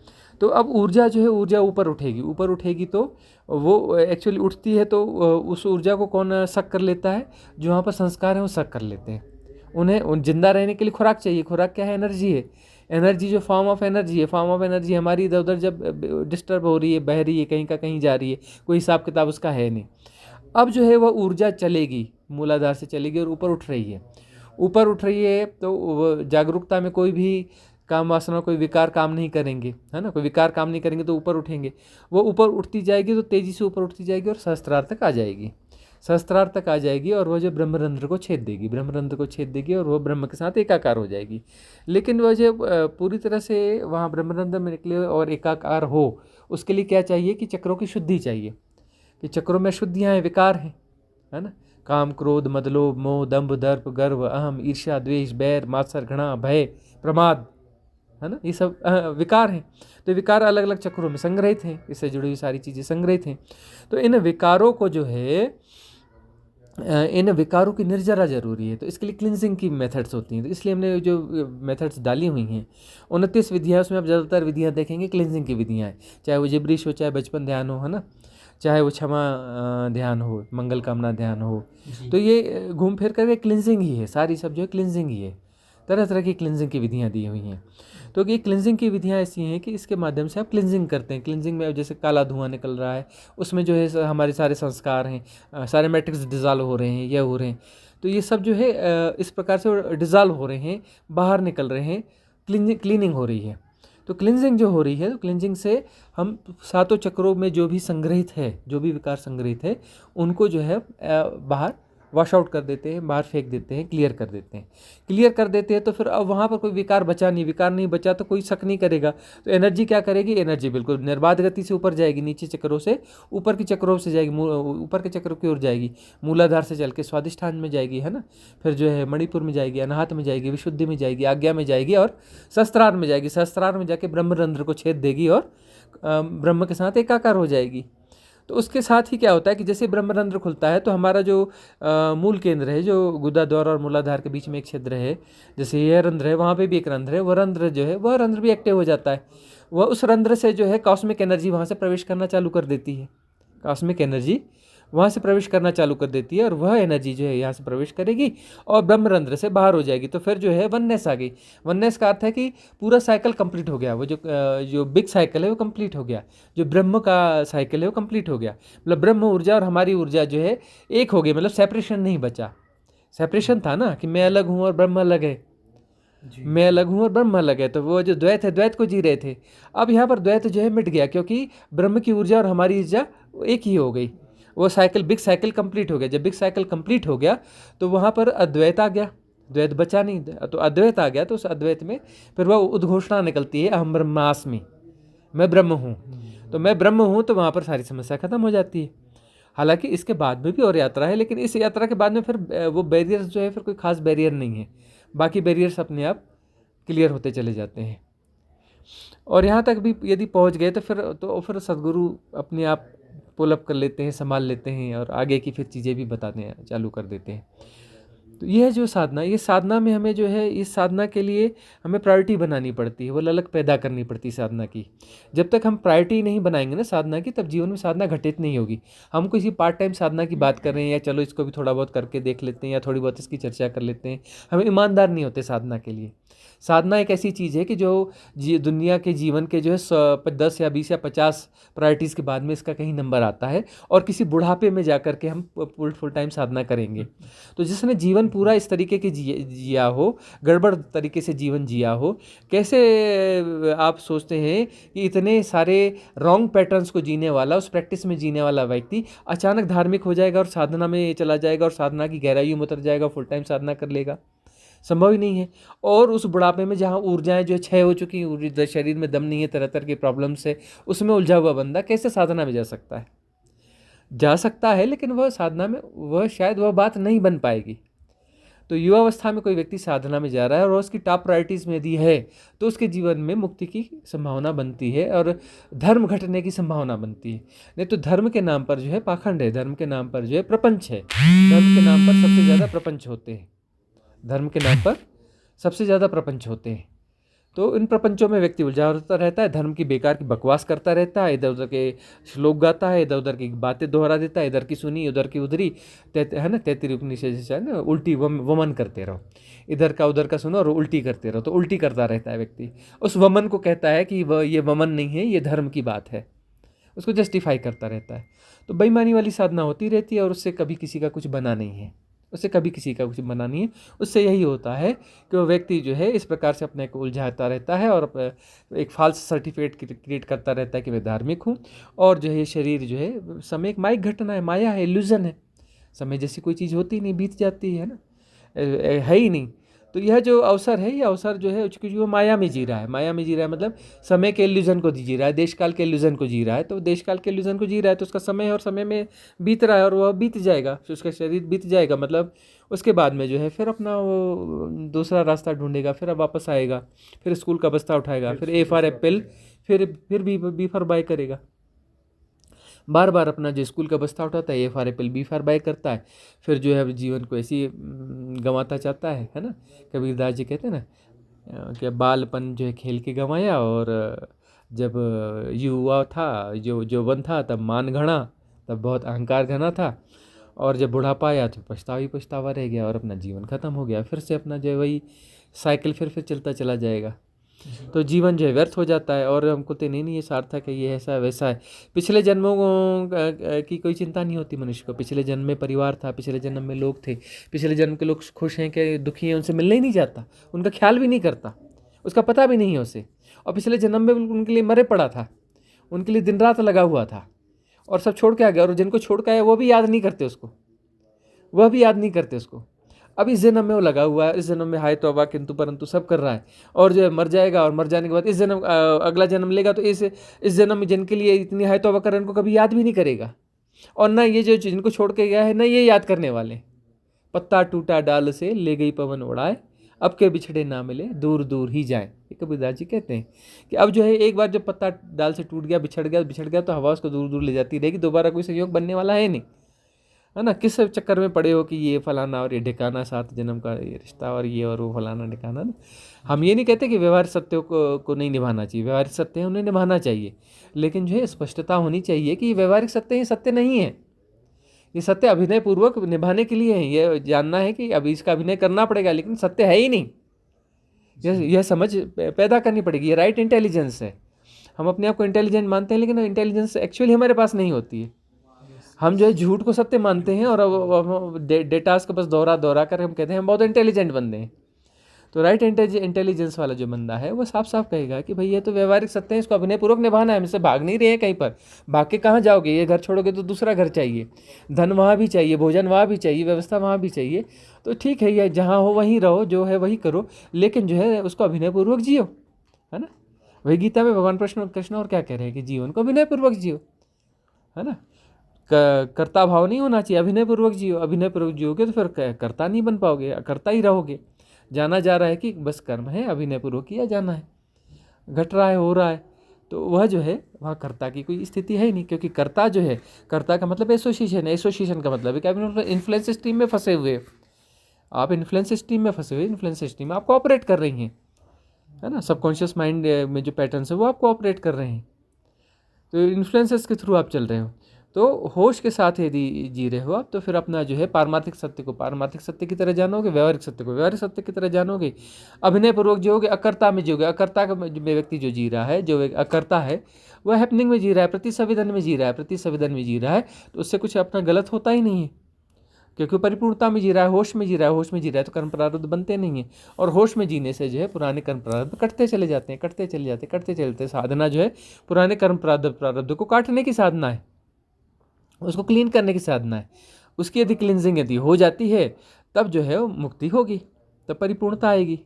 तो अब ऊर्जा जो है, ऊर्जा ऊपर उठेगी तो वो एक्चुअली उठती है तो उस ऊर्जा को कौन सक कर लेता है? जो वहाँ पर संस्कार हैं वो सक कर लेते हैं। उन्हें जिंदा रहने के लिए खुराक चाहिए। खुराक क्या है? एनर्जी है। एनर्जी जो फॉर्म ऑफ एनर्जी है, फॉर्म ऑफ एनर्जी हमारी इधर उधर जब डिस्टर्ब हो रही है, बह रही है, कहीं का कहीं जा रही है, कोई हिसाब किताब उसका है नहीं। अब जो है वह ऊर्जा चलेगी, मूलाधार से चलेगी और ऊपर उठ रही है। ऊपर उठ रही है तो जागरूकता में कोई भी काम वासना, कोई विकार काम नहीं करेंगे, है ना। कोई विकार काम नहीं करेंगे तो ऊपर उठेंगे। वो ऊपर उठती जाएगी तो तेज़ी से ऊपर उठती जाएगी और सहस्त्रार तक आ जाएगी। सहस्त्रार तक आ जाएगी और वह जो ब्रह्मरंध्र को छेद देगी, ब्रह्मरंध्र को छेद देगी और वह ब्रह्म के साथ एकाकार हो जाएगी। लेकिन वह जो पूरी तरह से वहाँ ब्रह्मरंध्र में निकले और एकाकार हो, उसके लिए क्या चाहिए कि चक्रों की शुद्धि चाहिए। कि चक्रों में शुद्धियाँ हैं, विकार हैं, है ना। काम, क्रोध, मद, लोभ, मोह, दंभ, दर्प, गर्व, अहम, ईर्ष्या, द्वेष, बैर, मात्सर, घृणा, भय, प्रमाद, है ना, ये सब विकार हैं। तो विकार अलग अलग चक्रों में संग्रहित हैं, इससे जुड़ी हुई सारी चीज़ें संग्रहित हैं। तो इन विकारों को जो है इन विकारों की निर्जरा जरूरी है। तो इसके लिए क्लिनजिंग की मेथड्स होती हैं। तो इसलिए हमने जो मेथड्स डाली हुई हैं 29 विधियाँ, उसमें आप ज़्यादातर विधियाँ देखेंगे क्लिनजिंग की विधियाँ हैं, चाहे वो जिब्रीश हो, चाहे बचपन ध्यान हो, है ना, चाहे वो क्षमा ध्यान हो, मंगल कामना ध्यान हो। तो ये घूम फिर करके क्लिनजिंग ही है, सारी सब जो है क्लिनजिंग ही है। तरह तरह की क्लिनजिंग की विधियाँ दी हुई हैं। तो ये क्लिनजिंग की विधियाँ ऐसी हैं कि इसके माध्यम से आप क्लिनजिंग करते हैं। क्लिनजिंग में जैसे काला धुआं निकल रहा है, उसमें जो है हमारे सारे संस्कार हैं, सारे मैट्रिक्स डिज़ॉल्व हो रहे हैं, ये हो रहे हैं। तो ये सब जो है इस प्रकार से डिज़ॉल्व हो रहे हैं, बाहर निकल रहे हैं, क्लीनिंग हो रही है। तो क्लिनजिंग जो हो रही है, तो क्लिनजिंग से हम सातों चक्रों में जो भी संग्रहित है, जो भी विकार संग्रहित है, उनको जो है बाहर वॉश आउट कर देते हैं, बाहर फेंक देते हैं, क्लियर कर देते हैं। क्लियर कर देते हैं तो फिर अब वहाँ पर कोई विकार बचा नहीं, विकार नहीं बचा तो कोई शक नहीं करेगा। तो एनर्जी क्या करेगी, एनर्जी बिल्कुल निर्बाध गति से ऊपर जाएगी, नीचे चक्रों से ऊपर की चक्रों से जाएगी, ऊपर के चक्रों की ओर जाएगी, मूलाधार से चल के स्वादिष्ठान में जाएगी, है ना, फिर जो है मणिपुर में जाएगी, अनाहत में जाएगी, विशुद्धि में जाएगी, आज्ञा में जाएगी और सहस्त्रार में जाएगी। सहस्त्रार में जाके ब्रह्मरंध्र को छेद देगी और ब्रह्म के साथ एकाकार हो जाएगी। तो उसके साथ ही क्या होता है कि जैसे ब्रह्मरंध्र खुलता है तो हमारा जो मूल केंद्र है, जो गुदाद्वार और मूलाधार के बीच में एक छिद्र है, जैसे यह रंध्र है, वहाँ पे भी एक रंध्र है, वह रंध्र जो है वह रंध्र भी एक्टिव हो जाता है। वह उस रंध्र से जो है कॉस्मिक एनर्जी वहाँ से प्रवेश करना चालू कर देती है, कॉस्मिक एनर्जी वहाँ से प्रवेश करना चालू कर देती है और वह एनर्जी जो है यहाँ से प्रवेश करेगी और ब्रह्मरंध्र से बाहर हो जाएगी। तो फिर जो है वननेस आ गई। वननेस का अर्थ है कि पूरा साइकिल कंप्लीट हो गया, वो जो बिग साइकिल है वो कंप्लीट हो गया, जो ब्रह्म का साइकिल है वो कंप्लीट हो गया। मतलब ब्रह्म ऊर्जा और हमारी ऊर्जा जो है एक हो गई, मतलब सेपरेशन नहीं बचा। सेपरेशन था ना कि मैं अलग हूँ और ब्रह्म अलग है, मैं अलग हूँ और ब्रह्म अलग है, तो वो जो द्वैत है, द्वैत को जी रहे थे। अब यहाँ पर द्वैत जो है मिट गया, क्योंकि ब्रह्म की ऊर्जा और हमारी ऊर्जा एक ही हो गई। वो साइकिल, बिग साइकिल कंप्लीट हो गया। जब बिग साइकिल कंप्लीट हो गया तो वहाँ पर अद्वैत आ गया, द्वैत बचा नहीं, तो अद्वैत आ गया। तो उस अद्वैत में फिर वह उद्घोषणा निकलती है, अहम ब्रह्मास्मि, मैं ब्रह्म हूँ। तो मैं ब्रह्म हूँ, तो वहाँ पर सारी समस्या खत्म हो जाती है। हालांकि इसके बाद में भी और यात्रा है, लेकिन इस यात्रा के बाद में फिर वो बैरियर्स जो है फिर कोई खास बैरियर नहीं है, बाकी बैरियर्स अपने आप क्लियर होते चले जाते हैं। और यहाँ तक भी यदि पहुँच गए तो फिर सद्गुरु अपने आप पुल अप कर लेते हैं, संभाल लेते हैं और आगे की फिर चीज़ें भी बताने चालू कर देते हैं। तो ये है जो साधना, ये साधना में हमें जो है, इस साधना के लिए हमें प्रायोरिटी बनानी पड़ती है, वो ललक पैदा करनी पड़ती है साधना की। जब तक हम प्रायोरिटी नहीं बनाएंगे ना साधना की, तब जीवन में साधना घटित नहीं होगी। हम किसी पार्ट टाइम साधना की बात कर रहे हैं, या चलो इसको भी थोड़ा बहुत करके देख लेते हैं, या थोड़ी बहुत इसकी चर्चा कर लेते हैं, हम ईमानदार नहीं होते साधना के लिए। साधना एक ऐसी चीज़ है कि जो दुनिया के जीवन के जो है 10 या 20 या 50 प्रायोरिटीज़ के बाद में इसका कहीं नंबर आता है, और किसी बुढ़ापे में जा कर के हम फुल टाइम साधना करेंगे। तो जिसने जीवन पूरा इस तरीके के जिया हो, गड़बड़ तरीके से जीवन जिया हो, कैसे आप सोचते हैं कि इतने सारे रॉन्ग पैटर्न्स को जीने वाला, उस प्रैक्टिस में जीने वाला व्यक्ति अचानक धार्मिक हो जाएगा और साधना में चला जाएगा और साधना की गहराइयों में उतर जाएगा, फुल टाइम साधना कर लेगा? संभव ही नहीं है। और उस बुढ़ापे में जहाँ ऊर्जाएं जो क्षय हो चुकी हैं, शरीर में दम नहीं है, तरह तरह की प्रॉब्लम्स है, उसमें उलझा हुआ बंदा कैसे साधना में जा सकता है? जा सकता है, लेकिन वह साधना में शायद वह बात नहीं बन पाएगी। तो युवावस्था में कोई व्यक्ति साधना में जा रहा है और उसकी टॉप प्रायोरिटीज़ में यदि है, तो उसके जीवन में मुक्ति की संभावना बनती है और धर्म घटने की संभावना बनती है। नहीं तो धर्म के नाम पर जो है पाखंड है, धर्म के नाम पर जो है प्रपंच है, धर्म के नाम पर सबसे ज़्यादा प्रपंच होते हैं, धर्म के नाम पर सबसे ज़्यादा प्रपंच होते हैं। तो इन प्रपंचों में व्यक्ति उलझा होता रहता है, धर्म की बेकार की बकवास करता रहता है, इधर उधर के श्लोक गाता है, इधर उधर की बातें दोहरा देता है, इधर की सुनी उधर की उधरी, है ना, 33 उपनिषद जैसा है ना, उल्टी वमन करते रहो, इधर का उधर का सुनो और उल्टी करते रहो। तो उल्टी करता रहता है व्यक्ति, उस वमन को कहता है कि वह ये वमन नहीं है, ये धर्म की बात है, उसको जस्टिफाई करता रहता है। तो बेईमानी वाली साधना होती रहती है और उससे कभी किसी का कुछ बना नहीं है, उससे कभी किसी का कुछ बना नहीं है। उससे यही होता है कि वो व्यक्ति जो है इस प्रकार से अपने को उलझाता रहता है और एक फाल्स सर्टिफिकेट क्रिएट करता रहता है कि मैं धार्मिक हूँ, और जो है ये शरीर जो है समय एक माइक घटना है, माया है, इल्यूजन है, समय जैसी कोई चीज़ होती नहीं, बीत जाती है ना, है ही नहीं। तो यह जो अवसर है, ये अवसर जो है चूंकि वो माया में जी रहा है, माया में जी रहा है मतलब समय के इल्यूजन को जी रहा है, देश काल के इल्यूजन को जी रहा है। तो देश काल के इल्यूजन को जी रहा है तो उसका समय और समय में बीत रहा है और वह बीत जाएगा, फिर उसका शरीर बीत जाएगा, मतलब उसके बाद में जो है फिर अपना वो दूसरा रास्ता ढूंढेगा, फिर अब वापस आएगा, फिर स्कूल का बस्ता उठाएगा, फिर ए फॉर एप्पल, फिर बी फॉर बाय करेगा, बार बार अपना जो स्कूल का बस्ता उठाता है, A for apple B for bye करता है, फिर जो है जीवन को ऐसे ही गंवाता चाहता है ना। कबीरदास जी कहते हैं ना कि बालपन जो है खेल के गंवाया, और जब युवा था, जो जौवन था, तब मान घना, तब बहुत अहंकार घना था, और जब बुढ़ापा आया तो पछतावा ही पछतावा रह गया और अपना जीवन खत्म हो गया। फिर से अपना जो है वही साइकिल फिर चलता चला जाएगा, तो जीवन जो है व्यर्थ हो जाता है। और हमको तो नहीं ये सार्थक है, ये ऐसा वैसा है। पिछले जन्मों की कोई चिंता नहीं होती मनुष्य को, पिछले जन्म में परिवार था, पिछले जन्म में लोग थे, पिछले जन्म के लोग खुश हैं कि दुखी हैं, उनसे मिलने ही नहीं जाता, उनका ख्याल भी नहीं करता, उसका पता भी नहीं है उसे। और पिछले जन्म में उनके लिए मरे पड़ा था, उनके लिए दिन रात लगा हुआ था, और सब छोड़ के आ गया, और जिनको छोड़ के आया वो भी याद नहीं करते उसको, वह भी याद नहीं करते उसको। अब इस जन्म में वो लगा हुआ है, इस जन्म में हाय तौबा किंतु परंतु सब कर रहा है, और जो है मर जाएगा, और मर जाने के बाद इस जन्म अगला जन्म लेगा, तो इस जन्म में जिनके लिए इतनी हाय तौबा कर रहे हैं उनको कभी याद भी नहीं करेगा, और ना ये जो जिनको छोड़ के गया है ना ये याद करने वाले। पत्ता टूटा डाल से ले गई पवन उड़ाए, अब के बिछड़े ना मिले दूर दूर ही जाए। ये कबीरदास जी कहते हैं कि अब जो है एक बार जब पत्ता डाल से टूट गया, बिछड़ गया तो हवा उसको दूर दूर ले जाती रहेगी, दोबारा कोई संयोग बनने वाला है नहीं, है ना। किस चक्कर में पड़े हो कि ये फलाना और ये ढिकाना, 7 जन्म का ये रिश्ता, और ये और वो फलाना ढिकाना ना। हम ये नहीं कहते कि व्यवहारिक सत्यों को नहीं निभाना चाहिए, व्यवहारिक सत्य है उन्हें निभाना चाहिए, लेकिन जो है स्पष्टता होनी चाहिए कि ये व्यवहारिक सत्य है, सत्य नहीं है, ये सत्य अभिनय पूर्वक निभाने के लिए है। ये जानना है कि अभी इसका अभिनय करना पड़ेगा, लेकिन सत्य है ही नहीं, यह समझ पैदा करनी पड़ेगी। ये राइट इंटेलिजेंस है। हम अपने आप को इंटेलिजेंट मानते हैं, लेकिन इंटेलिजेंस एक्चुअली हमारे पास नहीं होती है। हम जो है झूठ को सत्य मानते हैं, और अब डेटास को बस दोहरा कर हम कहते हैं हम बहुत इंटेलिजेंट बंदे हैं। तो राइट इंटेलिजेंस वाला जो बंदा है वो साफ साफ कहेगा कि भाई ये तो व्यवहारिक सत्य है, इसको अभिनय पूर्वक निभाना है, हम इससे भाग नहीं रहे हैं कहीं पर। भाग के कहाँ जाओगे, ये घर छोड़ोगे तो दूसरा घर चाहिए, धन वहाँ भी चाहिए, भोजन वहाँ भी चाहिए, व्यवस्था वहाँ भी चाहिए। तो ठीक है, ये जहाँ हो वहीं रहो, जो है वही करो, लेकिन जो है उसको अभिनय पूर्वक जियो, है ना। वही गीता में भगवान कृष्ण और क्या कह रहे हैं कि जीवन को अभिनय पूर्वक जियो, है ना। कर्ता भाव नहीं होना चाहिए, अभिनय पूर्वक जियो। अभिनय पूर्वक जियोगे तो फिर कर्ता नहीं बन पाओगे, करता ही रहोगे। जाना जा रहा है कि बस कर्म है, अभिनय पूर्वक किया जाना है, घट रहा है, हो रहा है, तो वह जो है वहाँ कर्ता की कोई स्थिति है ही नहीं, क्योंकि कर्ता जो है, कर्ता का मतलब एसोसिएशन है, एसोसिएशन का मतलब है कि आप इन्फ्लुएंस स्ट्रीम में फंसे हुए, आप इन्फ्लुएंस स्ट्रीम में फंसे हुए, इन्फ्लुएंस स्ट्रीम में आपको ऑपरेट कर रही हैं, है ना। सबकॉन्शियस माइंड में जो पैटर्न्स है वो आपको ऑपरेट कर रहे हैं, तो इन्फ्लुएंसेस के थ्रू आप चल रहे हो। तो होश के साथ यदि जी रहे हो आप, तो फिर अपना जो है पारमार्थिक सत्य को पारमार्थिक सत्य की तरह जानोगे, व्यवहारिक सत्य को व्यवहारिक सत्य की तरह जानोगे, अभिनय पूर्वक जियोगे, अकर्ता में जियोगे। अकर्ता का व्यक्ति जो जी रहा है, जो अकर्ता है, वह हैपनिंग में जी रहा है, प्रति संवेदन में जी रहा है, प्रति संवेदन में जी रहा है, तो उससे कुछ अपना गलत होता ही नहीं है, क्योंकि परिपूर्णता में जी रहा है, होश में जी रहा है, होश में जी रहा है, तो कर्म प्रारब्ध बनते नहीं है। और होश में जीने से जो है पुराने कर्म प्रारब्ध कटते चले जाते हैं, कटते चले जाते हैं, कटते चलते। साधना जो है पुराने कर्म प्रारब्ध को काटने की साधना है, उसको क्लीन करने की साधना है। उसकी यदि क्लिनजिंग यदि हो जाती है, तब जो है वो मुक्ति होगी, तब परिपूर्णता आएगी,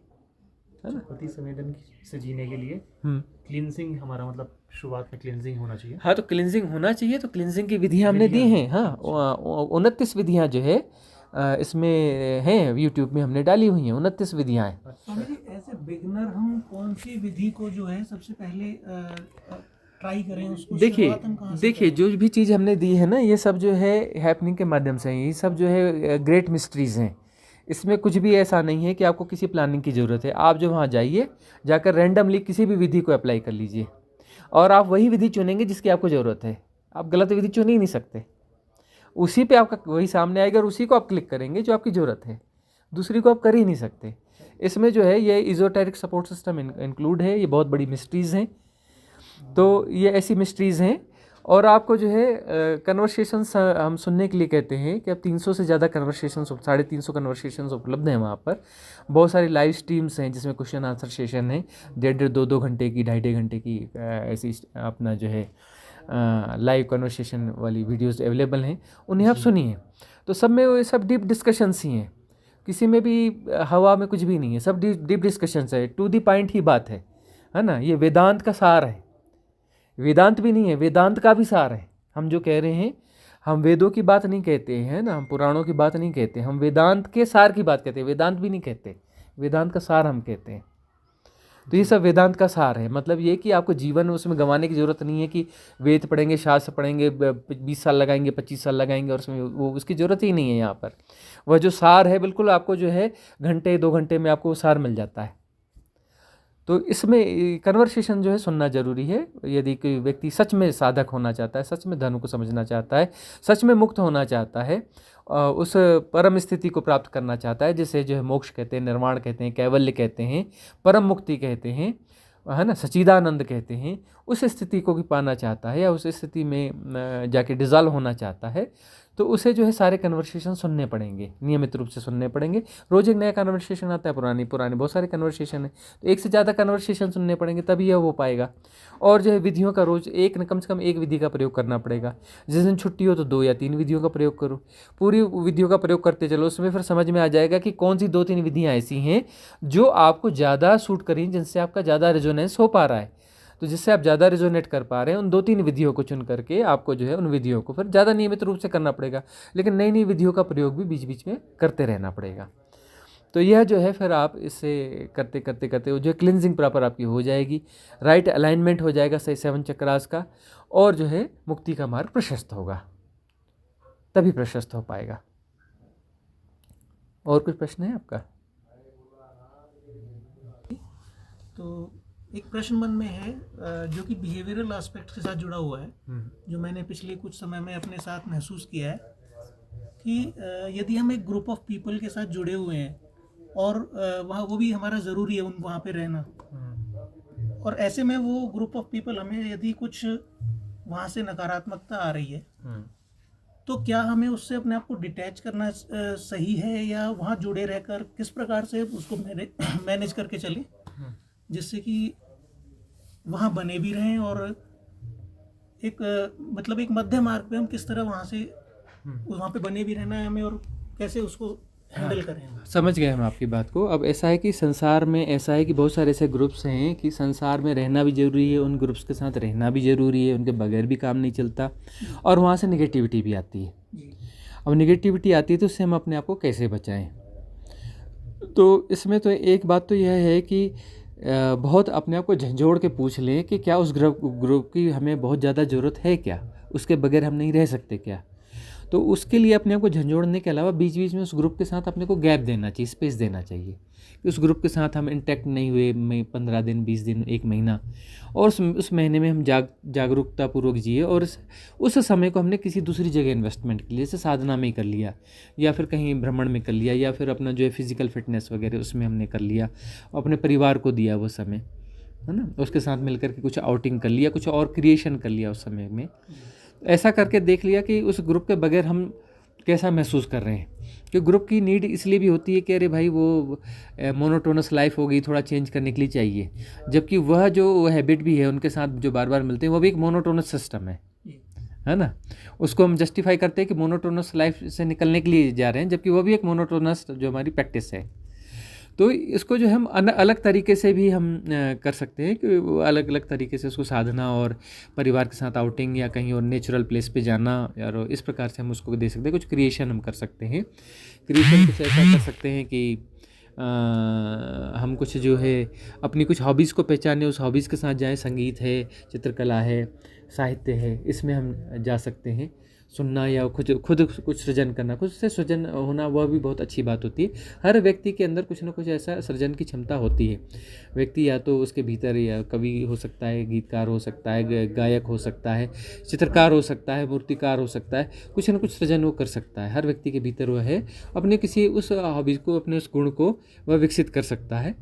है ना। प्रति संवेदन से जीने के लिए क्लींजिंग, हमारा मतलब शुरुआत में क्लींजिंग होना चाहिए। हाँ, तो क्लिनजिंग होना चाहिए, तो क्लिनजिंग की विधियाँ हमने दी हैं। हाँ, 29 विधियाँ जो है इसमें हैं, यूट्यूब में हमने डाली हुई हैं, 29 विधियाँ हैं। स्वामी जी, एज बिगिनर हम कौन सी विधि को जो है सबसे पहले ट्राई करें, उसको शुरुआत हम कहाँ से देखिए करें? जो भी चीज़ हमने दी है ना, ये सब जो है हैपनिंग के माध्यम से है, ये सब जो है ग्रेट मिस्ट्रीज़ हैं। इसमें कुछ भी ऐसा नहीं है कि आपको किसी प्लानिंग की ज़रूरत है। आप जो वहाँ जाइए, जाकर रैंडमली किसी भी विधि को अप्लाई कर लीजिए, और आप वही विधि चुनेंगे जिसकी आपको ज़रूरत है। आप गलत विधि चुन ही नहीं सकते, उसी पे आपका वही सामने आएगा और उसी को आप क्लिक करेंगे जो आपकी ज़रूरत है, दूसरी को आप कर ही नहीं सकते। इसमें जो है ये इजोटेरिक सपोर्ट सिस्टम इंक्लूड है, ये बहुत बड़ी मिस्ट्रीज़ हैं। तो ये ऐसी मिस्ट्रीज़ हैं, और आपको जो है कन्वर्सेशंस हम सुनने के लिए कहते हैं कि अब 300 से ज़्यादा कन्वर्सेशंस, 350 कन्वर्सेशंस उपलब्ध हैं वहाँ पर। बहुत सारी लाइव स्ट्रीम्स हैं जिसमें क्वेश्चन आंसर सेशन है, 1.5 2 घंटे की, 2.5 घंटे की ऐसी अपना जो है लाइव कन्वर्सेशन वाली वीडियोस अवेलेबल हैं, उन्हें आप सुनिए। तो सब में वो सब डीप डिस्कशंस ही हैं, किसी में भी हवा में कुछ भी नहीं है, सब डीप डिस्कशंस है, टू द पॉइंट ही बात है ना। ये वेदांत का सार है, वेदांत भी नहीं है, वेदांत का भी सार है। हम जो कह रहे हैं, हम वेदों की बात नहीं कहते हैं ना, हम पुराणों की बात नहीं कहते, हम वेदांत के सार की बात कहते हैं, वेदांत भी नहीं कहते, वेदांत का सार हम कहते हैं। तो ये सब वेदांत का सार है। मतलब ये कि आपको जीवन उसमें गंवाने की ज़रूरत नहीं है कि वेद पढ़ेंगे, शास्त्र पढ़ेंगे, 20 साल लगाएंगे, 25 साल लगाएंगे और उसमें वो उसकी ज़रूरत ही नहीं है। यहाँ पर वह जो सार है बिल्कुल आपको जो है घंटे 2 घंटे में आपको वो सार मिल जाता है। तो इसमें कन्वर्सेशन जो है सुनना जरूरी है। यदि कोई व्यक्ति सच में साधक होना चाहता है, सच में धर्म को समझना चाहता है, सच में मुक्त होना चाहता है, उस परम स्थिति को प्राप्त करना चाहता है, जिसे जो है मोक्ष कहते हैं, निर्वाण कहते हैं, कैवल्य कहते हैं, परम मुक्ति कहते हैं, है ना, सच्चिदानंद कहते हैं, उस स्थिति को भी पाना चाहता है या उस स्थिति में जाके डिज़ॉल्व होना चाहता है, तो उसे जो है सारे कन्वर्सेशन सुनने पड़ेंगे, नियमित रूप से सुनने पड़ेंगे। रोज़ एक नया कन्वर्सेशन आता है, पुरानी बहुत सारे कन्वर्सेशन है, तो एक से ज़्यादा कन्वर्सेशन सुनने पड़ेंगे, तभी यह हो पाएगा। और जो है विधियों का रोज़ कम से कम एक विधि का प्रयोग करना पड़ेगा। जिस दिन छुट्टी हो तो 2 या 3 विधियों का प्रयोग करो, पूरी विधियों का प्रयोग करते चलो, उसमें फिर समझ में आ जाएगा कि कौन सी 2-3 विधियाँ ऐसी हैं जो आपको ज़्यादा सूट करें, जिनसे आपका ज़्यादा रेजोनेंस हो पा रहा है। तो जिससे आप ज़्यादा रेजोनेट कर पा रहे हैं, उन 2-3 विधियों को चुन करके आपको जो है उन विधियों को फिर ज़्यादा नियमित रूप से करना पड़ेगा। लेकिन नई नई विधियों का प्रयोग भी बीच बीच में करते रहना पड़ेगा। तो यह जो है फिर आप इससे करते करते करते जो क्लिनजिंग प्रॉपर आपकी हो जाएगी, राइट अलाइनमेंट हो जाएगा सही 7 चक्रास का, और जो है मुक्ति का मार्ग प्रशस्त होगा, तभी प्रशस्त हो पाएगा। और कुछ प्रश्न है आपका? तो एक प्रश्न मन में है जो कि बिहेवियरल एस्पेक्ट के साथ जुड़ा हुआ है, जो मैंने पिछले कुछ समय में अपने साथ महसूस किया है कि यदि हम एक ग्रुप ऑफ पीपल के साथ जुड़े हुए हैं और वहाँ वो भी हमारा ज़रूरी है वहाँ पे रहना, और ऐसे में वो ग्रुप ऑफ पीपल हमें यदि कुछ वहाँ से नकारात्मकता आ रही है, तो क्या हमें उससे अपने आप को डिटैच करना सही है, या वहाँ जुड़े रहकर किस प्रकार से उसको मैनेज करके चलें जिससे कि वहाँ बने भी रहें, और एक मतलब एक मध्य मार्ग पे हम किस तरह वहाँ से वहाँ पे बने भी रहना है हमें, और कैसे उसको हैंडल करें। समझ गए हम आपकी बात को। अब ऐसा है कि संसार में ऐसा है कि बहुत सारे ऐसे ग्रुप्स हैं कि संसार में रहना भी ज़रूरी है, उन ग्रुप्स के साथ रहना भी ज़रूरी है, उनके बगैर भी काम नहीं चलता, और वहाँ से नेगेटिविटी भी आती है। अब नेगेटिविटी आती है तो उससे हम अपने आप को कैसे बचाएं? तो इसमें तो एक बात तो यह है कि बहुत अपने आप को झंझोड़ के पूछ लें कि क्या उस ग्रुप की हमें बहुत ज़्यादा ज़रूरत है, क्या उसके बगैर हम नहीं रह सकते क्या। तो उसके लिए अपने आप को झंझोड़ने के अलावा बीच बीच में उस ग्रुप के साथ अपने को गैप देना चाहिए, स्पेस देना चाहिए कि उस ग्रुप के साथ हम इंटैक्ट नहीं हुए 15 दिन, 20 दिन, 1 महीना, और उस महीने में हम जागरूकतापूर्वक जिए, और उस समय को हमने किसी दूसरी जगह इन्वेस्टमेंट के लिए, जैसे साधना में कर लिया, या फिर कहीं भ्रमण में कर लिया, या फिर अपना जो है फिजिकल फिटनेस वगैरह उसमें हमने कर लिया, अपने परिवार को दिया वो समय, है ना, उसके साथ मिलकर के कुछ आउटिंग कर लिया, कुछ और क्रिएशन कर लिया उस समय में। ऐसा करके देख लिया कि उस ग्रुप के बगैर हम कैसा महसूस कर रहे हैं। कि ग्रुप की नीड इसलिए भी होती है कि अरे भाई वो मोनोटोनस लाइफ हो गई, थोड़ा चेंज करने के लिए चाहिए, जबकि वह जो हैबिट भी है उनके साथ जो बार बार मिलते हैं वो भी एक मोनोटोनस सिस्टम है ना। उसको हम जस्टिफाई करते हैं कि मोनोटोनस लाइफ से निकलने के लिए जा रहे हैं, जबकि वो भी एक मोनोटोनस जो हमारी प्रैक्टिस है। तो इसको जो हम अलग तरीके से भी हम कर सकते हैं कि अलग अलग तरीके से उसको साधना और परिवार के साथ आउटिंग या कहीं और नेचुरल प्लेस पे जाना, और इस प्रकार से हम उसको दे सकते हैं। कुछ क्रिएशन हम कर सकते हैं, क्रिएशन कुछ ऐसा कर सकते हैं कि हम कुछ जो है अपनी कुछ हॉबीज़ को पहचाने, उस हॉबीज़ के साथ जाएं, संगीत है, चित्रकला है, साहित्य है, इसमें हम जा सकते हैं। सुनना या खुद कुछ सृजन करना, खुद से सृजन होना, वह भी बहुत अच्छी बात होती है। हर व्यक्ति के अंदर कुछ ना कुछ ऐसा सृजन की क्षमता होती है। व्यक्ति या तो उसके भीतर या कवि हो सकता है, गीतकार हो सकता है, गायक हो सकता है, चित्रकार हो सकता है, मूर्तिकार हो सकता है, कुछ ना कुछ सृजन वो कर सकता है। हर व्यक्ति के भीतर वह है, अपने किसी उस हॉबीज़ को, अपने उस गुण को वह विकसित कर सकता है।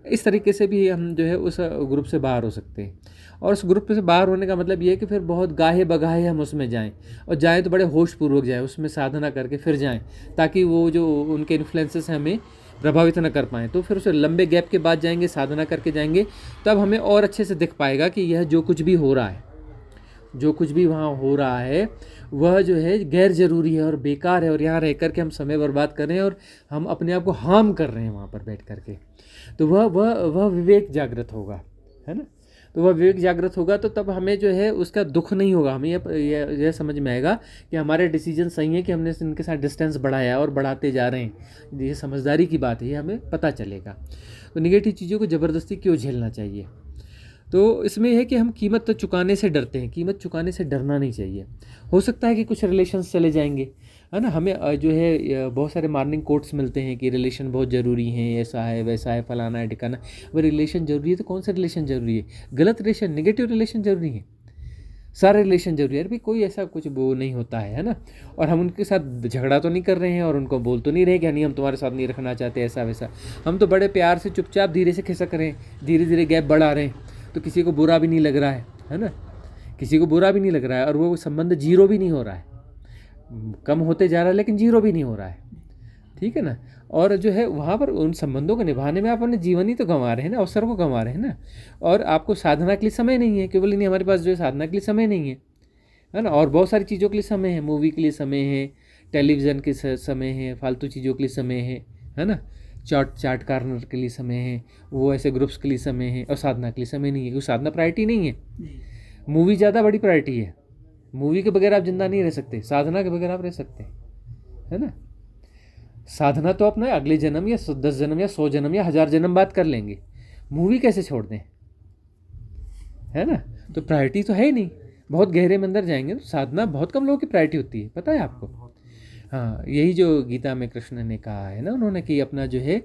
इस तरीके से भी हम जो है उस ग्रुप से बाहर हो सकते हैं। और उस ग्रुप से बाहर होने का मतलब ये है कि फिर बहुत गाहे बगाहे हम उसमें जाएं, और जाएं तो बड़े होशपूर्वक जाएं, उसमें साधना करके फिर जाएं, ताकि वो जो उनके इन्फ्लुएंसेस हैं हमें प्रभावित न कर पाएँ। तो फिर उसे लंबे गैप के बाद जाएंगे, साधना करके जाएंगे, तब हमें और अच्छे से दिख पाएगा कि यह जो कुछ भी हो रहा है जो कुछ भी वहाँ हो रहा है वह जो है गैर ज़रूरी है और बेकार है, और यहाँ रह कर के हम समय बर्बाद कर रहे हैं और हम अपने आप को हार्म कर रहे हैं वहाँ पर बैठ कर के। तो वह विवेक जागृत होगा, है ना। तो वह विवेक जागृत होगा तो तब हमें जो है उसका दुख नहीं होगा। हमें यह समझ में आएगा कि हमारे डिसीजन सही है कि हमने इनके साथ डिस्टेंस बढ़ाया और बढ़ाते जा रहे हैं। ये समझदारी की बात है, ये हमें पता चलेगा। तो निगेटिव चीज़ों को ज़बरदस्ती क्यों झेलना चाहिए। तो इसमें यह है कि हम कीमत तो चुकाने से डरते हैं, कीमत चुकाने से डरना नहीं चाहिए। हो सकता है कि कुछ रिलेशंस चले जाएंगे, है ना। हमें जो है बहुत सारे मॉर्निंग कोट्स मिलते हैं कि रिलेशन बहुत ज़रूरी हैं, ऐसा है वैसा है फलाना है ठिकाना। वो रिलेशन ज़रूरी है तो कौन सा रिलेशन ज़रूरी है? गलत रिलेशन, नेगेटिव रिलेशन ज़रूरी है, सारे रिलेशन जरूरी है। अरे भाई कोई ऐसा कुछ वो नहीं होता है ना। और हम उनके साथ झगड़ा तो नहीं कर रहे हैं और उनको बोल तो नहीं रहे कि नहीं हम तुम्हारे साथ नहीं रखना चाहते ऐसा वैसा। हम तो बड़े प्यार से चुपचाप धीरे से खिसक रहे हैं, धीरे धीरे गैप बढ़ा रहे हैं, तो किसी को बुरा भी नहीं लग रहा है ना, किसी को बुरा भी नहीं लग रहा है। और वो संबंध जीरो भी नहीं हो रहा है, कम होते जा रहा है लेकिन जीरो भी नहीं हो रहा है, ठीक है ना। और जो है वहाँ पर उन संबंधों को निभाने में आप अपने जीवन ही तो गंवा रहे हैं ना, अवसर को गंवा रहे हैं ना। और आपको साधना के लिए समय नहीं है, केवल नहीं हमारे पास जो है साधना के लिए समय नहीं है ना। और बहुत सारी चीज़ों के लिए समय है, मूवी के लिए समय है, टेलीविज़न के समय है, फालतू चीज़ों के लिए समय है ना, चाट कार्नर के लिए समय है, वो ऐसे ग्रुप्स के लिए समय है, और साधना के लिए समय नहीं है, क्योंकि साधना प्रायोरिटी नहीं है। मूवी ज़्यादा बड़ी प्रायोरिटी है। मूवी के बगैर आप जिंदा नहीं रह सकते, साधना के बगैर आप रह सकते हैं, है ना। साधना तो अपना अगले जन्म या 10 जन्म या 100 जन्म या 1000 जन्म बाद कर लेंगे, मूवी कैसे छोड़ दें, है ना। तो प्रायोरिटी तो है ही नहीं, बहुत गहरे में अंदर जाएंगे तो साधना बहुत कम लोगों की प्रायोरिटी होती है, पता है आपको। हाँ, यही जो गीता में कृष्ण ने कहा है ना उन्होंने कि अपना जो है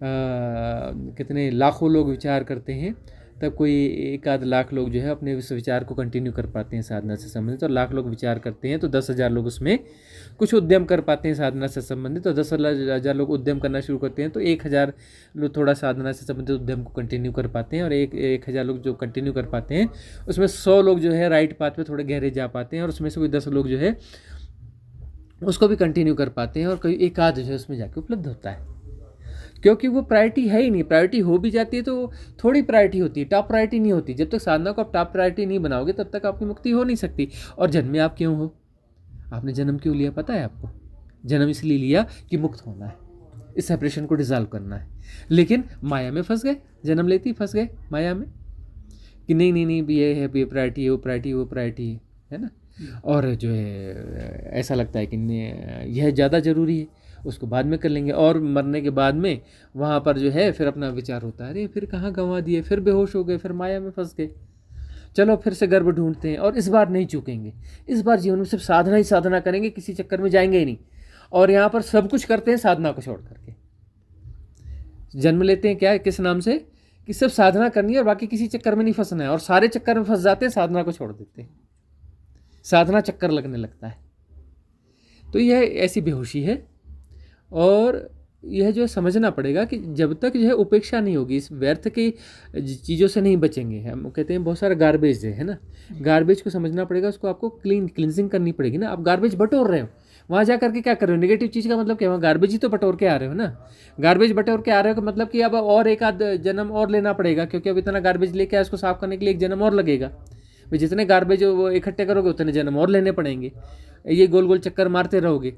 कितने लाखों लोग विचार करते हैं तब कोई 1-8 लाख लोग जो है अपने इस विचार को कंटिन्यू कर पाते हैं साधना से संबंधित। और लाख लोग विचार करते हैं तो 10,000 लोग उसमें कुछ उद्यम कर पाते हैं साधना से संबंधित। तो 10,000 लोग उद्यम करना शुरू करते हैं तो 1,000 लोग थोड़ा साधना से संबंधित उद्यम को कंटिन्यू कर पाते हैं। और 1,000 लोग जो कंटिन्यू कर पाते हैं उसमें 100 लोग जो है राइट पाथ पे थोड़े गहरे जा पाते हैं, और उसमें से कोई 10 लोग जो है उसको भी कंटिन्यू कर पाते हैं, और कोई एक आध जो है उसमें जाके उपलब्ध होता है। क्योंकि वो प्रायोरिटी है ही नहीं। प्रायोरिटी हो भी जाती है तो थोड़ी प्रायोरिटी होती है, टॉप प्रायोरिटी नहीं होती। जब तक साधना को आप टॉप प्रायोरिटी नहीं बनाओगे तब तक आपकी मुक्ति हो नहीं सकती। और जन्म में आप क्यों हो, आपने जन्म क्यों लिया पता है आपको? जन्म इसलिए लिया कि मुक्त होना है, इस सेपरेशन को डिसॉल्व करना है। लेकिन माया में फंस गए, जन्म लेते ही फंस गए माया में कि नहीं नहीं नहीं ये है, ये प्रायोरिटी है, वो प्रायोरिटी, वो प्रायोरिटी है ना। और जो है ऐसा लगता है कि यह ज़्यादा ज़रूरी है, उसको बाद में कर लेंगे। और मरने के बाद में वहाँ पर जो है फिर अपना विचार होता है, अरे फिर कहाँ गंवा दिए, फिर बेहोश हो गए, फिर माया में फंस गए, चलो फिर से गर्भ ढूंढते हैं। और इस बार नहीं चूकेंगे, इस बार जीवन में सिर्फ साधना ही साधना करेंगे, किसी चक्कर में जाएंगे ही नहीं। और यहाँ पर सब कुछ करते हैं साधना को छोड़ करके, जन्म लेते हैं क्या किस नाम से कि सिर्फ साधना करनी है और बाकी किसी चक्कर में नहीं फंसना है। और सारे चक्कर में फंस जाते हैं, साधना को छोड़ देते हैं, साधना चक्कर लगने लगता है। तो यह ऐसी बेहोशी है। और यह जो समझना पड़ेगा कि जब तक जो है उपेक्षा नहीं होगी, इस व्यर्थ की चीज़ों से नहीं बचेंगे। हम कहते हैं बहुत सारा गार्बेज है ना, गार्बेज को समझना पड़ेगा, उसको आपको क्लींजिंग करनी पड़ेगी ना। आप गार्बेज बटोर रहे हो, वहाँ जा करके क्या कर रहे हो, नेगेटिव चीज़ का मतलब क्या, वहाँ गार्बेज ही तो बटोर के आ रहे हो ना। गार्बेज बटोर के आ रहे हो का मतलब कि अब और एक आध जन्म और लेना पड़ेगा, क्योंकि अब इतना गार्बेज लेके आए, उसको साफ करने के लिए एक जन्म और लगेगा। भाई जितने गार्बेज वो इकट्ठे करोगे उतने जन्म और लेने पड़ेंगे। ये गोल गोल चक्कर मारते रहोगे,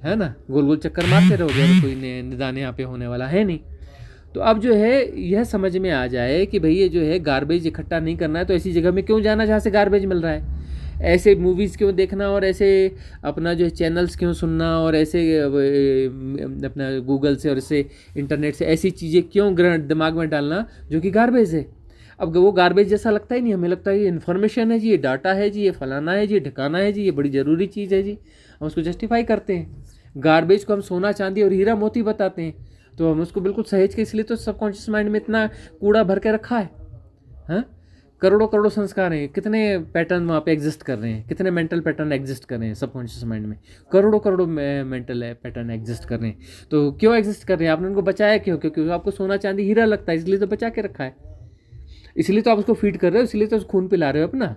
है ना, गोल गोल चक्कर मारते रहोगे, और कोई निदान यहाँ पे होने वाला है नहीं। तो अब जो है यह समझ में आ जाए कि भाई ये जो है गार्बेज इकट्ठा नहीं करना है तो ऐसी जगह में क्यों जाना जहाँ से गार्बेज मिल रहा है, ऐसे मूवीज़ क्यों देखना, और ऐसे अपना जो है चैनल्स क्यों सुनना, और ऐसे अपना गूगल से और इससे इंटरनेट से ऐसी चीज़ें क्यों दिमाग में डालना जो कि गार्बेज है। अब वो गार्बेज जैसा लगता ही नहीं, हमें लगता है ये इन्फॉर्मेशन है जी, ये डाटा है जी, ये फलाना है जी, ये ठिकाना है जी, ये बड़ी ज़रूरी चीज़ है जी, हम उसको जस्टिफाई करते हैं। गार्बेज को हम सोना चांदी और हीरा मोती बताते हैं, तो हम उसको बिल्कुल सहेज के, इसलिए तो सबकॉन्शियस माइंड में इतना कूड़ा भर के रखा है। हाँ, करोड़ों करोड़ों संस्कार हैं, कितने पैटर्न वहाँ पे एग्जिस्ट कर रहे हैं, कितने मेंटल पैटर्न एग्जिस्ट कर रहे हैं सबकॉन्शियस माइंड में, करोड़ों करोड़ों मेंटल पैटर्न एग्जिस्ट कर रहे हैं। तो क्यों एग्जिस्ट कर रहे हैं, आपने उनको बचाया क्यों? क्योंकि आपको सोना चांदी हीरा लगता है, इसलिए तो बचा के रखा है, इसलिए तो आप उसको फीड कर रहे हो, इसलिए तो खून पिला रहे हो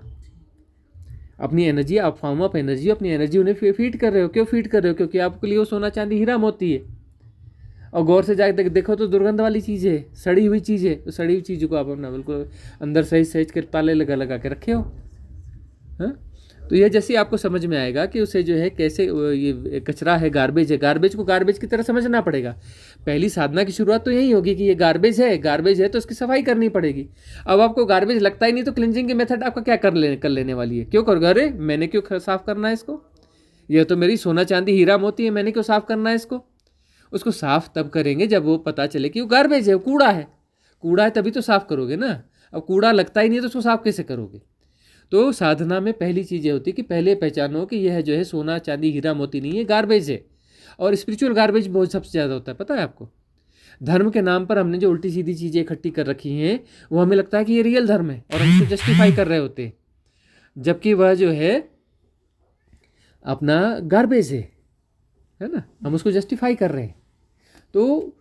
अपनी एनर्जी, आप फार्म अप एनर्जी, अपनी एनर्जी उन्हें फीड कर रहे हो। क्यों फीड कर रहे हो? क्योंकि आपके लिए वो सोना चांदी हीरा मोती है। और गौर से जाकर देखो तो दुर्गंध वाली चीज़ है, सड़ी हुई चीज़ है। तो सड़ी हुई चीज़ को आप अपना बिल्कुल अंदर सही सही कर ताले लगा लगा के रखे हो, हाँ, तो यह जैसे आपको समझ में आएगा कि उसे जो है कैसे ये कचरा है, गार्बेज है, गार्बेज को गार्बेज की तरह समझना पड़ेगा। पहली साधना की शुरुआत तो यही होगी कि ये गार्बेज है तो इसकी सफाई करनी पड़ेगी। अब आपको गार्बेज लगता ही नहीं तो क्लिनजिंग की मेथड आपका क्या कर लेने वाली है? क्यों करोगे? अरे मैंने क्यों साफ करना है इसको, यह तो मेरी सोना चांदी हीरा मोती है, मैंने क्यों साफ करना है इसको? उसको साफ तब करेंगे जब वो पता चले कि वो गार्बेज है, कूड़ा है। कूड़ा है तभी तो साफ करोगे ना। अब कूड़ा लगता ही नहीं तो उसको साफ कैसे करोगे? तो साधना में पहली चीज़ ये होती है कि पहले पहचानो कि यह जो है सोना चांदी हीरा मोती नहीं है, गार्बेज है। और स्पिरिचुअल गार्बेज बहुत सबसे ज़्यादा होता है, पता है आपको? धर्म के नाम पर हमने जो उल्टी सीधी चीज़ें इकट्ठी कर रखी हैं वो हमें लगता है कि ये रियल धर्म है और हम उसको जस्टिफाई कर रहे होते हैं, जबकि वह जो है अपना गार्बेज है ना, हम उसको जस्टिफाई कर रहे हैं। तो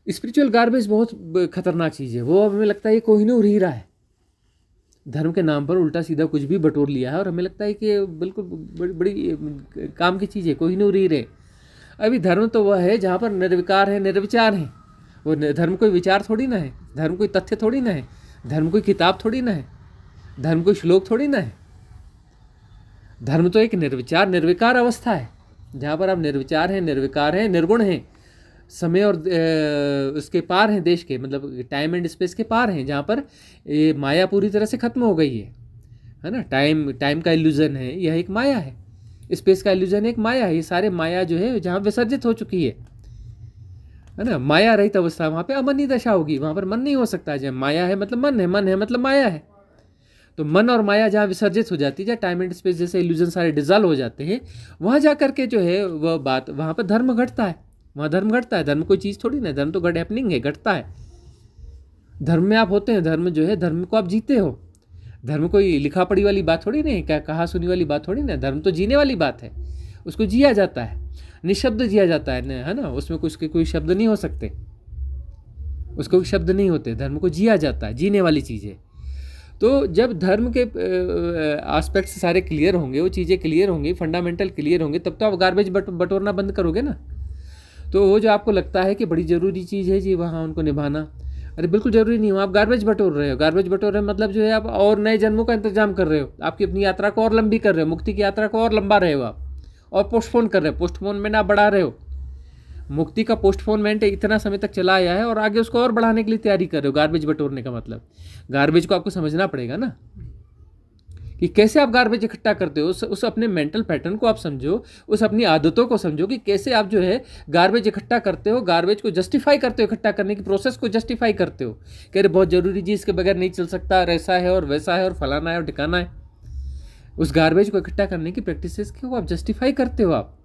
स्पिरिचुअल गार्बेज बहुत खतरनाक चीज़ है। वो हमें लगता है ये कोहिनूर हीरा है, धर्म के नाम पर उल्टा सीधा कुछ भी बटोर लिया है और हमें लगता है कि बिल्कुल बड़ी बड़ी काम की चीज़ है, कोहिनूर हीरे। अभी धर्म तो वह है जहाँ पर निर्विकार है, निर्विचार है। वो धर्म कोई विचार थोड़ी ना है, धर्म कोई तथ्य थोड़ी ना है, धर्म कोई किताब थोड़ी ना है, धर्म कोई श्लोक थोड़ी ना है। धर्म तो एक निर्विचार निर्विकार अवस्था है जहाँ पर आप निर्विचार हैं, निर्विकार हैं, निर्गुण हैं, समय और उसके पार हैं, देश के मतलब टाइम एंड स्पेस के पार हैं, जहाँ पर ये माया पूरी तरह से खत्म हो गई है ना। टाइम का इल्यूजन है, यह एक माया है। स्पेस का इल्यूजन एक माया है। ये सारे माया जो है जहाँ विसर्जित हो चुकी है ना। माया रहित अवस्था वहाँ पे अमनी दशा होगी, वहाँ पर मन नहीं हो सकता। जहाँ माया है मतलब मन है, मन है मतलब माया है। तो मन और माया जहाँ विसर्जित हो जाती है, जहाँ टाइम एंड स्पेस जैसे इल्यूजन सारे डिजॉल्व हो जाते हैं, वहाँ जा करके जो है वह बात, वहाँ पर धर्म घटता है। वहाँ धर्म घटता है। धर्म कोई चीज़ थोड़ी ना है, धर्म तो गड हैपनिंग है, घटता है। धर्म में आप होते हैं, धर्म जो है धर्म को आप जीते हो। धर्म कोई लिखा पढ़ी वाली बात थोड़ी नहीं है, क्या कहा सुनी वाली बात थोड़ी ना। धर्म तो जीने वाली बात है, उसको जिया जाता है, निशब्द जिया जाता है ना। उसमें उसके कोई शब्द नहीं हो सकते, उसको कोई शब्द नहीं होते। धर्म को जिया जाता है, जीने वाली चीज़ है। तो जब धर्म के एस्पेक्ट्स सारे क्लियर होंगे, वो चीज़ें क्लियर होंगी, फंडामेंटल क्लियर होंगे, तब तो आप गार्बेज बटोरना बंद करोगे ना। तो वो जो आपको लगता है कि बड़ी ज़रूरी चीज़ है जी वहाँ उनको निभाना, अरे बिल्कुल ज़रूरी नहीं हो। आप गार्बेज बटोर रहे हो। गार्बेज बटोर रहे हो मतलब जो है आप और नए जन्मों का इंतजाम कर रहे हो, आपकी अपनी यात्रा को और लंबी कर रहे हो, मुक्ति की यात्रा को और लंबा रहे हो आप, और पोस्टपोन कर रहे हो। पोस्टपोनमेंट आप बढ़ा रहे हो। मुक्ति का पोस्टपोनमेंट इतना समय तक चला आया है और आगे उसको और बढ़ाने के लिए तैयारी कर रहे हो। गार्बेज बटोरने का मतलब, गार्बेज को आपको समझना पड़ेगा ना कि कैसे आप गार्बेज इकट्ठा करते हो। उस अपने मेंटल पैटर्न को आप समझो, उस अपनी आदतों को समझो कि कैसे आप जो है गार्बेज इकट्ठा करते हो, गार्बेज को जस्टिफाई करते हो, इकट्ठा करने की प्रोसेस को जस्टिफाई करते हो। कह रहे बहुत ज़रूरी चीज़, इसके बगैर नहीं चल सकता, और ऐसा है और वैसा है और फलाना है और ठिकाना है। उस गार्बेज को इकट्ठा करने की प्रैक्टिसेस को आप जस्टिफाई करते हो आप।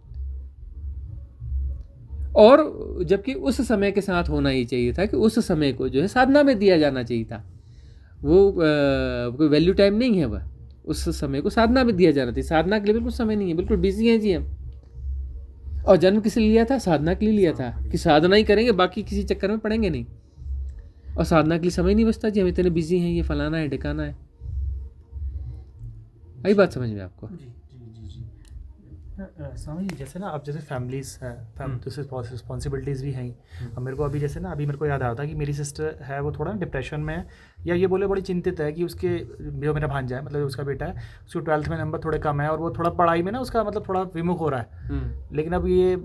और जबकि उस समय के साथ होना ही चाहिए था कि उस समय को जो है साधना में दिया जाना चाहिए था। वो कोई वैल्यू टाइम नहीं है, वह उस समय को साधना में दिया जाना चाहिए। साधना के लिए बिल्कुल समय नहीं है, बिल्कुल बिजी हैं जी हम। और जन्म किस लिए लिया था? साधना के लिए लिया था कि साधना ही करेंगे, बाकी किसी चक्कर में पड़ेंगे नहीं। और साधना के लिए समय नहीं बचता जी, हम इतने बिजी हैं, ये फलाना है ढिकाना है। आई बात समझ में आपको? जी जी जी जी। स्वामी जी, जैसे ना अब जैसे फैमिलीज है, तो रिस्पॉन्सिबिलिटीज़ भी हैं। अब मेरे को अभी जैसे ना अभी मेरे को याद आ रहा था कि मेरी सिस्टर है, वो थोड़ा डिप्रेशन में है, या ये बोले बड़ी चिंतित है कि उसके जो मेरा भांजा है, मतलब उसका बेटा है, उसको 12th में नंबर थोड़े कम है और वो थोड़ा पढ़ाई में ना उसका मतलब थोड़ा विमुख हो रहा है। लेकिन अब ये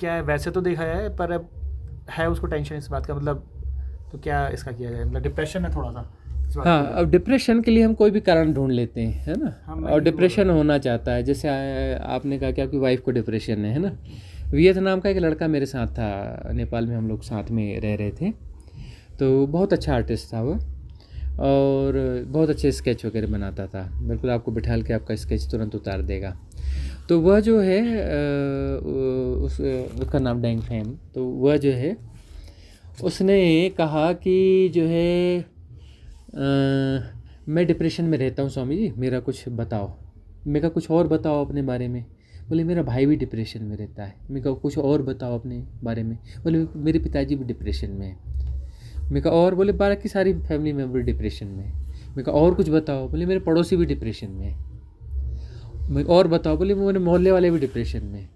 क्या है, वैसे तो देखा है, पर अब है उसको टेंशन इस बात का, मतलब तो क्या इसका किया जाए? मतलब डिप्रेशन है थोड़ा सा। हाँ, अब डिप्रेशन के लिए हम कोई भी कारण ढूंढ लेते हैं, है ना। और डिप्रेशन होना चाहता है, जैसे आपने कहा कि आपकी वाइफ को डिप्रेशन है ना। वियत नाम का एक लड़का मेरे साथ था, नेपाल में हम लोग साथ में रह रहे थे। तो बहुत अच्छा आर्टिस्ट था वो, और बहुत अच्छे स्केच वगैरह बनाता था। बिल्कुल आपको बिठाल के आपका स्केच तुरंत उतार देगा। तो वह जो है उसका नाम डेंग फैम। तो वह जो है उसने कहा कि जो है मैं डिप्रेशन में रहता हूँ स्वामी जी, मेरा कुछ बताओ। मैं कहा कुछ और बताओ अपने बारे में। बोले मेरा भाई भी डिप्रेशन में रहता है। मैं कहा कुछ और बताओ अपने बारे में। बोले मेरे पिताजी भी डिप्रेशन में है। मैं कहा और? बोले 12 की सारी फैमिली मेम्बर डिप्रेशन में है। मैं कहा और कुछ बताओ? बोले मेरे पड़ोसी भी डिप्रेशन में है। मैं और बताओ? बोले मेरे मोहल्ले वाले भी डिप्रेशन में है।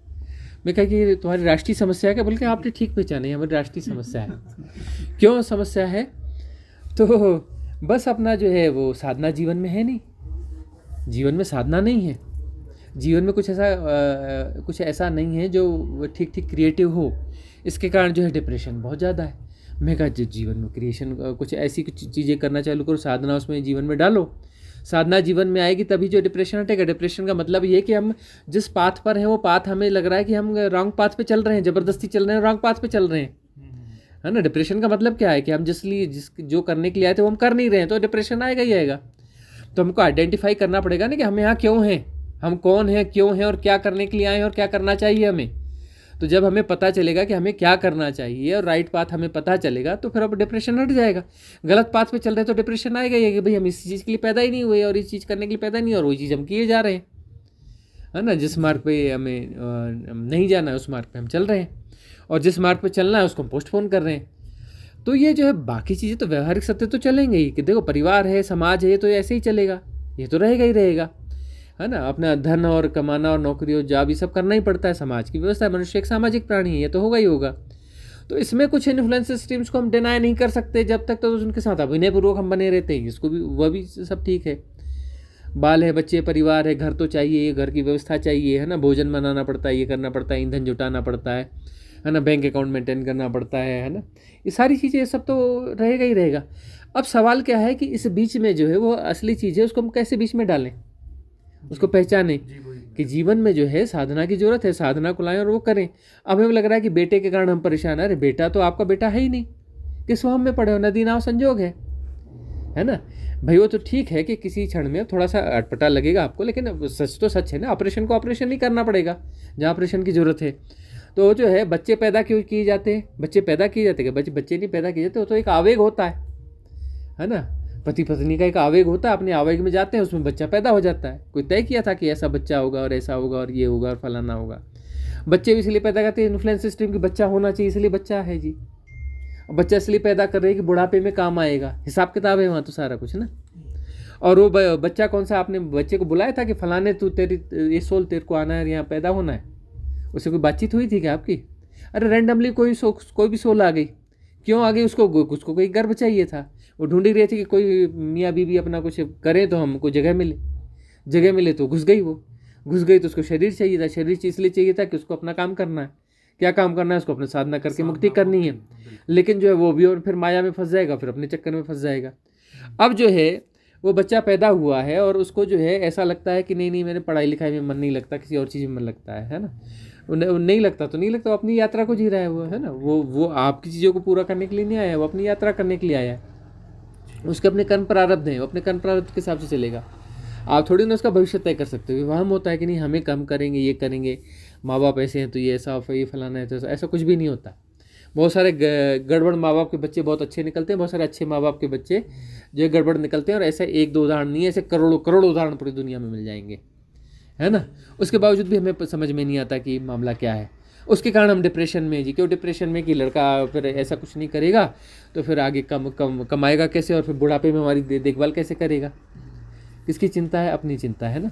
मैं कहा कि तुम्हारी राष्ट्रीय समस्या है क्या? बोल के आपने ठीक पहचाने, हमारी राष्ट्रीय समस्या है। क्यों समस्या है? तो बस अपना जो है वो साधना जीवन में है नहीं, जीवन में साधना नहीं है, जीवन में कुछ ऐसा नहीं है जो ठीक ठीक क्रिएटिव हो, इसके कारण जो है डिप्रेशन बहुत ज़्यादा है। मैं कहा जो जीवन में क्रिएशन कुछ ऐसी कुछ चीज़ें करना चालू करो, साधना उसमें जीवन में डालो, साधना जीवन में आएगी तभी जो डिप्रेशन हटेगा। डिप्रेशन का मतलब ये है कि हम जिस पाथ पर हैं वो पाथ हमें लग रहा है कि हम रॉन्ग पाथ पे चल रहे हैं, ज़बरदस्ती चल रहे हैं, रॉन्ग पाथ पे चल रहे हैं, है ना। डिप्रेशन का मतलब क्या है कि हम जो करने के लिए आए थे वो हम कर नहीं रहे हैं, तो डिप्रेशन आएगा ही आएगा। तो हमको आइडेंटिफाई करना पड़ेगा ना कि हम यहाँ क्यों हैं, हम कौन हैं, क्यों हैं और क्या करने के लिए आए हैं और क्या करना चाहिए हमें। तो जब हमें पता चलेगा कि हमें क्या करना चाहिए और राइट पाथ हमें पता चलेगा तो फिर अब डिप्रेशन हट जाएगा। गलत पाथ पे चल रहे हैं तो डिप्रेशन आएगा ही कि भाई हम इस चीज़ के लिए पैदा ही नहीं हुए और इस चीज़ करने के लिए पैदा नहीं, और वही चीज़ हम किए जा रहे हैं, है ना। जिस मार्ग पे हमें नहीं जाना है उस मार्ग पे हम चल रहे हैं, और जिस मार्ग पे चलना है उसको हम पोस्टपोन कर रहे हैं। तो ये जो है बाकी चीज़ें तो व्यवहारिक सत्य तो चलेंगे ही कि देखो परिवार है, समाज है, तो ऐसे ही चलेगा, ये तो रहेगा ही रहेगा, है ना। अपना धन और कमाना और नौकरी और जॉब ये सब करना ही पड़ता है, समाज की व्यवस्था है, मनुष्य एक सामाजिक प्राणी है, ये तो होगा ही होगा। तो इसमें कुछ इन्फ्लुएंस स्ट्रीम्स को हम डिनाई नहीं कर सकते जब तक तो उनके साथ अभिनयपूर्वक हम बने रहते हैं, इसको भी वह भी सब ठीक है। बाल है, बच्चे, परिवार है, घर तो चाहिए, घर की व्यवस्था चाहिए, है ना, भोजन बनाना पड़ता है, ये करना पड़ता है, ईंधन जुटाना पड़ता है ना, बैंक अकाउंट मेंटेन करना पड़ता है ना, ये सारी चीज़ें, ये सब तो रहेगा ही रहेगा। अब सवाल क्या है कि इस बीच में जो है वो असली चीज़ है, उसको हम कैसे बीच में डालें, उसको पहचानें कि जीवन में जो है साधना की जरूरत है, साधना को लाएं और वो करें। अब हमें लग रहा है कि बेटे के कारण हम परेशान हैं, अरे बेटा तो आपका बेटा है ही नहीं, किस वहम में पड़े हो, नदी नाव संजोग है ना भाई। वो तो ठीक है कि किसी क्षण में थोड़ा सा अटपटा लगेगा आपको, लेकिन सच तो सच है ना, ऑपरेशन को ऑपरेशन ही करना पड़ेगा जहाँ ऑपरेशन की जरूरत है। तो जो है बच्चे पैदा क्यों किए जाते हैं, बच्चे पैदा किए जाते हैं, बच्चे नहीं पैदा किए जाते, वो तो एक आवेग होता है ना। पति पत्नी का एक आवेग होता है, अपने आवेग में जाते हैं, उसमें बच्चा पैदा हो जाता है। कोई तय किया था कि ऐसा बच्चा होगा और ऐसा होगा और ये होगा और फलाना होगा। बच्चे भी इसलिए पैदा करते हैं इन्फ्लुएंस सिस्टम की, बच्चा होना चाहिए इसलिए बच्चा है जी। बच्चा इसलिए पैदा कर रहे हैं कि बुढ़ापे में काम आएगा, हिसाब किताब है वहाँ तो सारा कुछ ना। और वो बच्चा कौन सा, आपने बच्चे को बुलाया था कि फलाने तू तेरी ये सोल तेरे को आना है, यहाँ पैदा होना है, उससे कोई बातचीत हुई थी क्या आपकी? अरे रैंडमली कोई भी सोल आ गई, क्यों आ गई? उसको कोई गर्भ चाहिए था, वो ढूंढ ही रही थी कि कोई मियाँ बीवी अपना कुछ करें तो हमको जगह मिले तो घुस गई तो उसको शरीर चाहिए था, शरीर इसलिए चाहिए था कि उसको अपना काम करना है। क्या काम करना है? उसको अपने साधना करके मुक्ति करनी है। लेकिन जो है वो भी और फिर माया में फंस जाएगा, फिर अपने चक्कर में फंस जाएगा। अब जो है वो बच्चा पैदा हुआ है और उसको जो है ऐसा लगता है कि नहीं मेरे पढ़ाई लिखाई में मन नहीं लगता, किसी और चीज़ में मन लगता है ना। नहीं लगता तो नहीं लगता, वो अपनी यात्रा को जी रहा है वो, है ना। वो आपकी चीज़ों को पूरा करने के लिए नहीं आया, वो अपनी यात्रा करने के लिए आया है। उसके अपने कर्म प्रारब्ध हैं, वो अपने कर्म प्रारब्ध के हिसाब से चलेगा। आप थोड़ी ना उसका भविष्य तय कर सकते हो। वहम होता है कि नहीं हमें कम करेंगे, ये करेंगे, माँ बाप ऐसे हैं तो ये ऐसा ये फलाना है, तो ऐसा कुछ भी नहीं होता। बहुत सारे गड़बड़ माँ बाप के बच्चे बहुत अच्छे निकलते हैं, बहुत सारे अच्छे माँ बाप के बच्चे जो गड़बड़ निकलते हैं। और ऐसा एक दो उदाहरण नहीं है, ऐसे करोड़ों उदाहरण पूरी दुनिया में मिल जाएंगे, है ना। उसके बावजूद भी हमें समझ में नहीं आता कि मामला क्या है। उसके कारण हम डिप्रेशन में जी, क्यों डिप्रेशन में कि लड़का फिर ऐसा कुछ नहीं करेगा तो फिर आगे कमाएगा कैसे, और फिर बुढ़ापे में हमारी देखभाल कैसे करेगा। किसकी चिंता है? अपनी चिंता, है ना।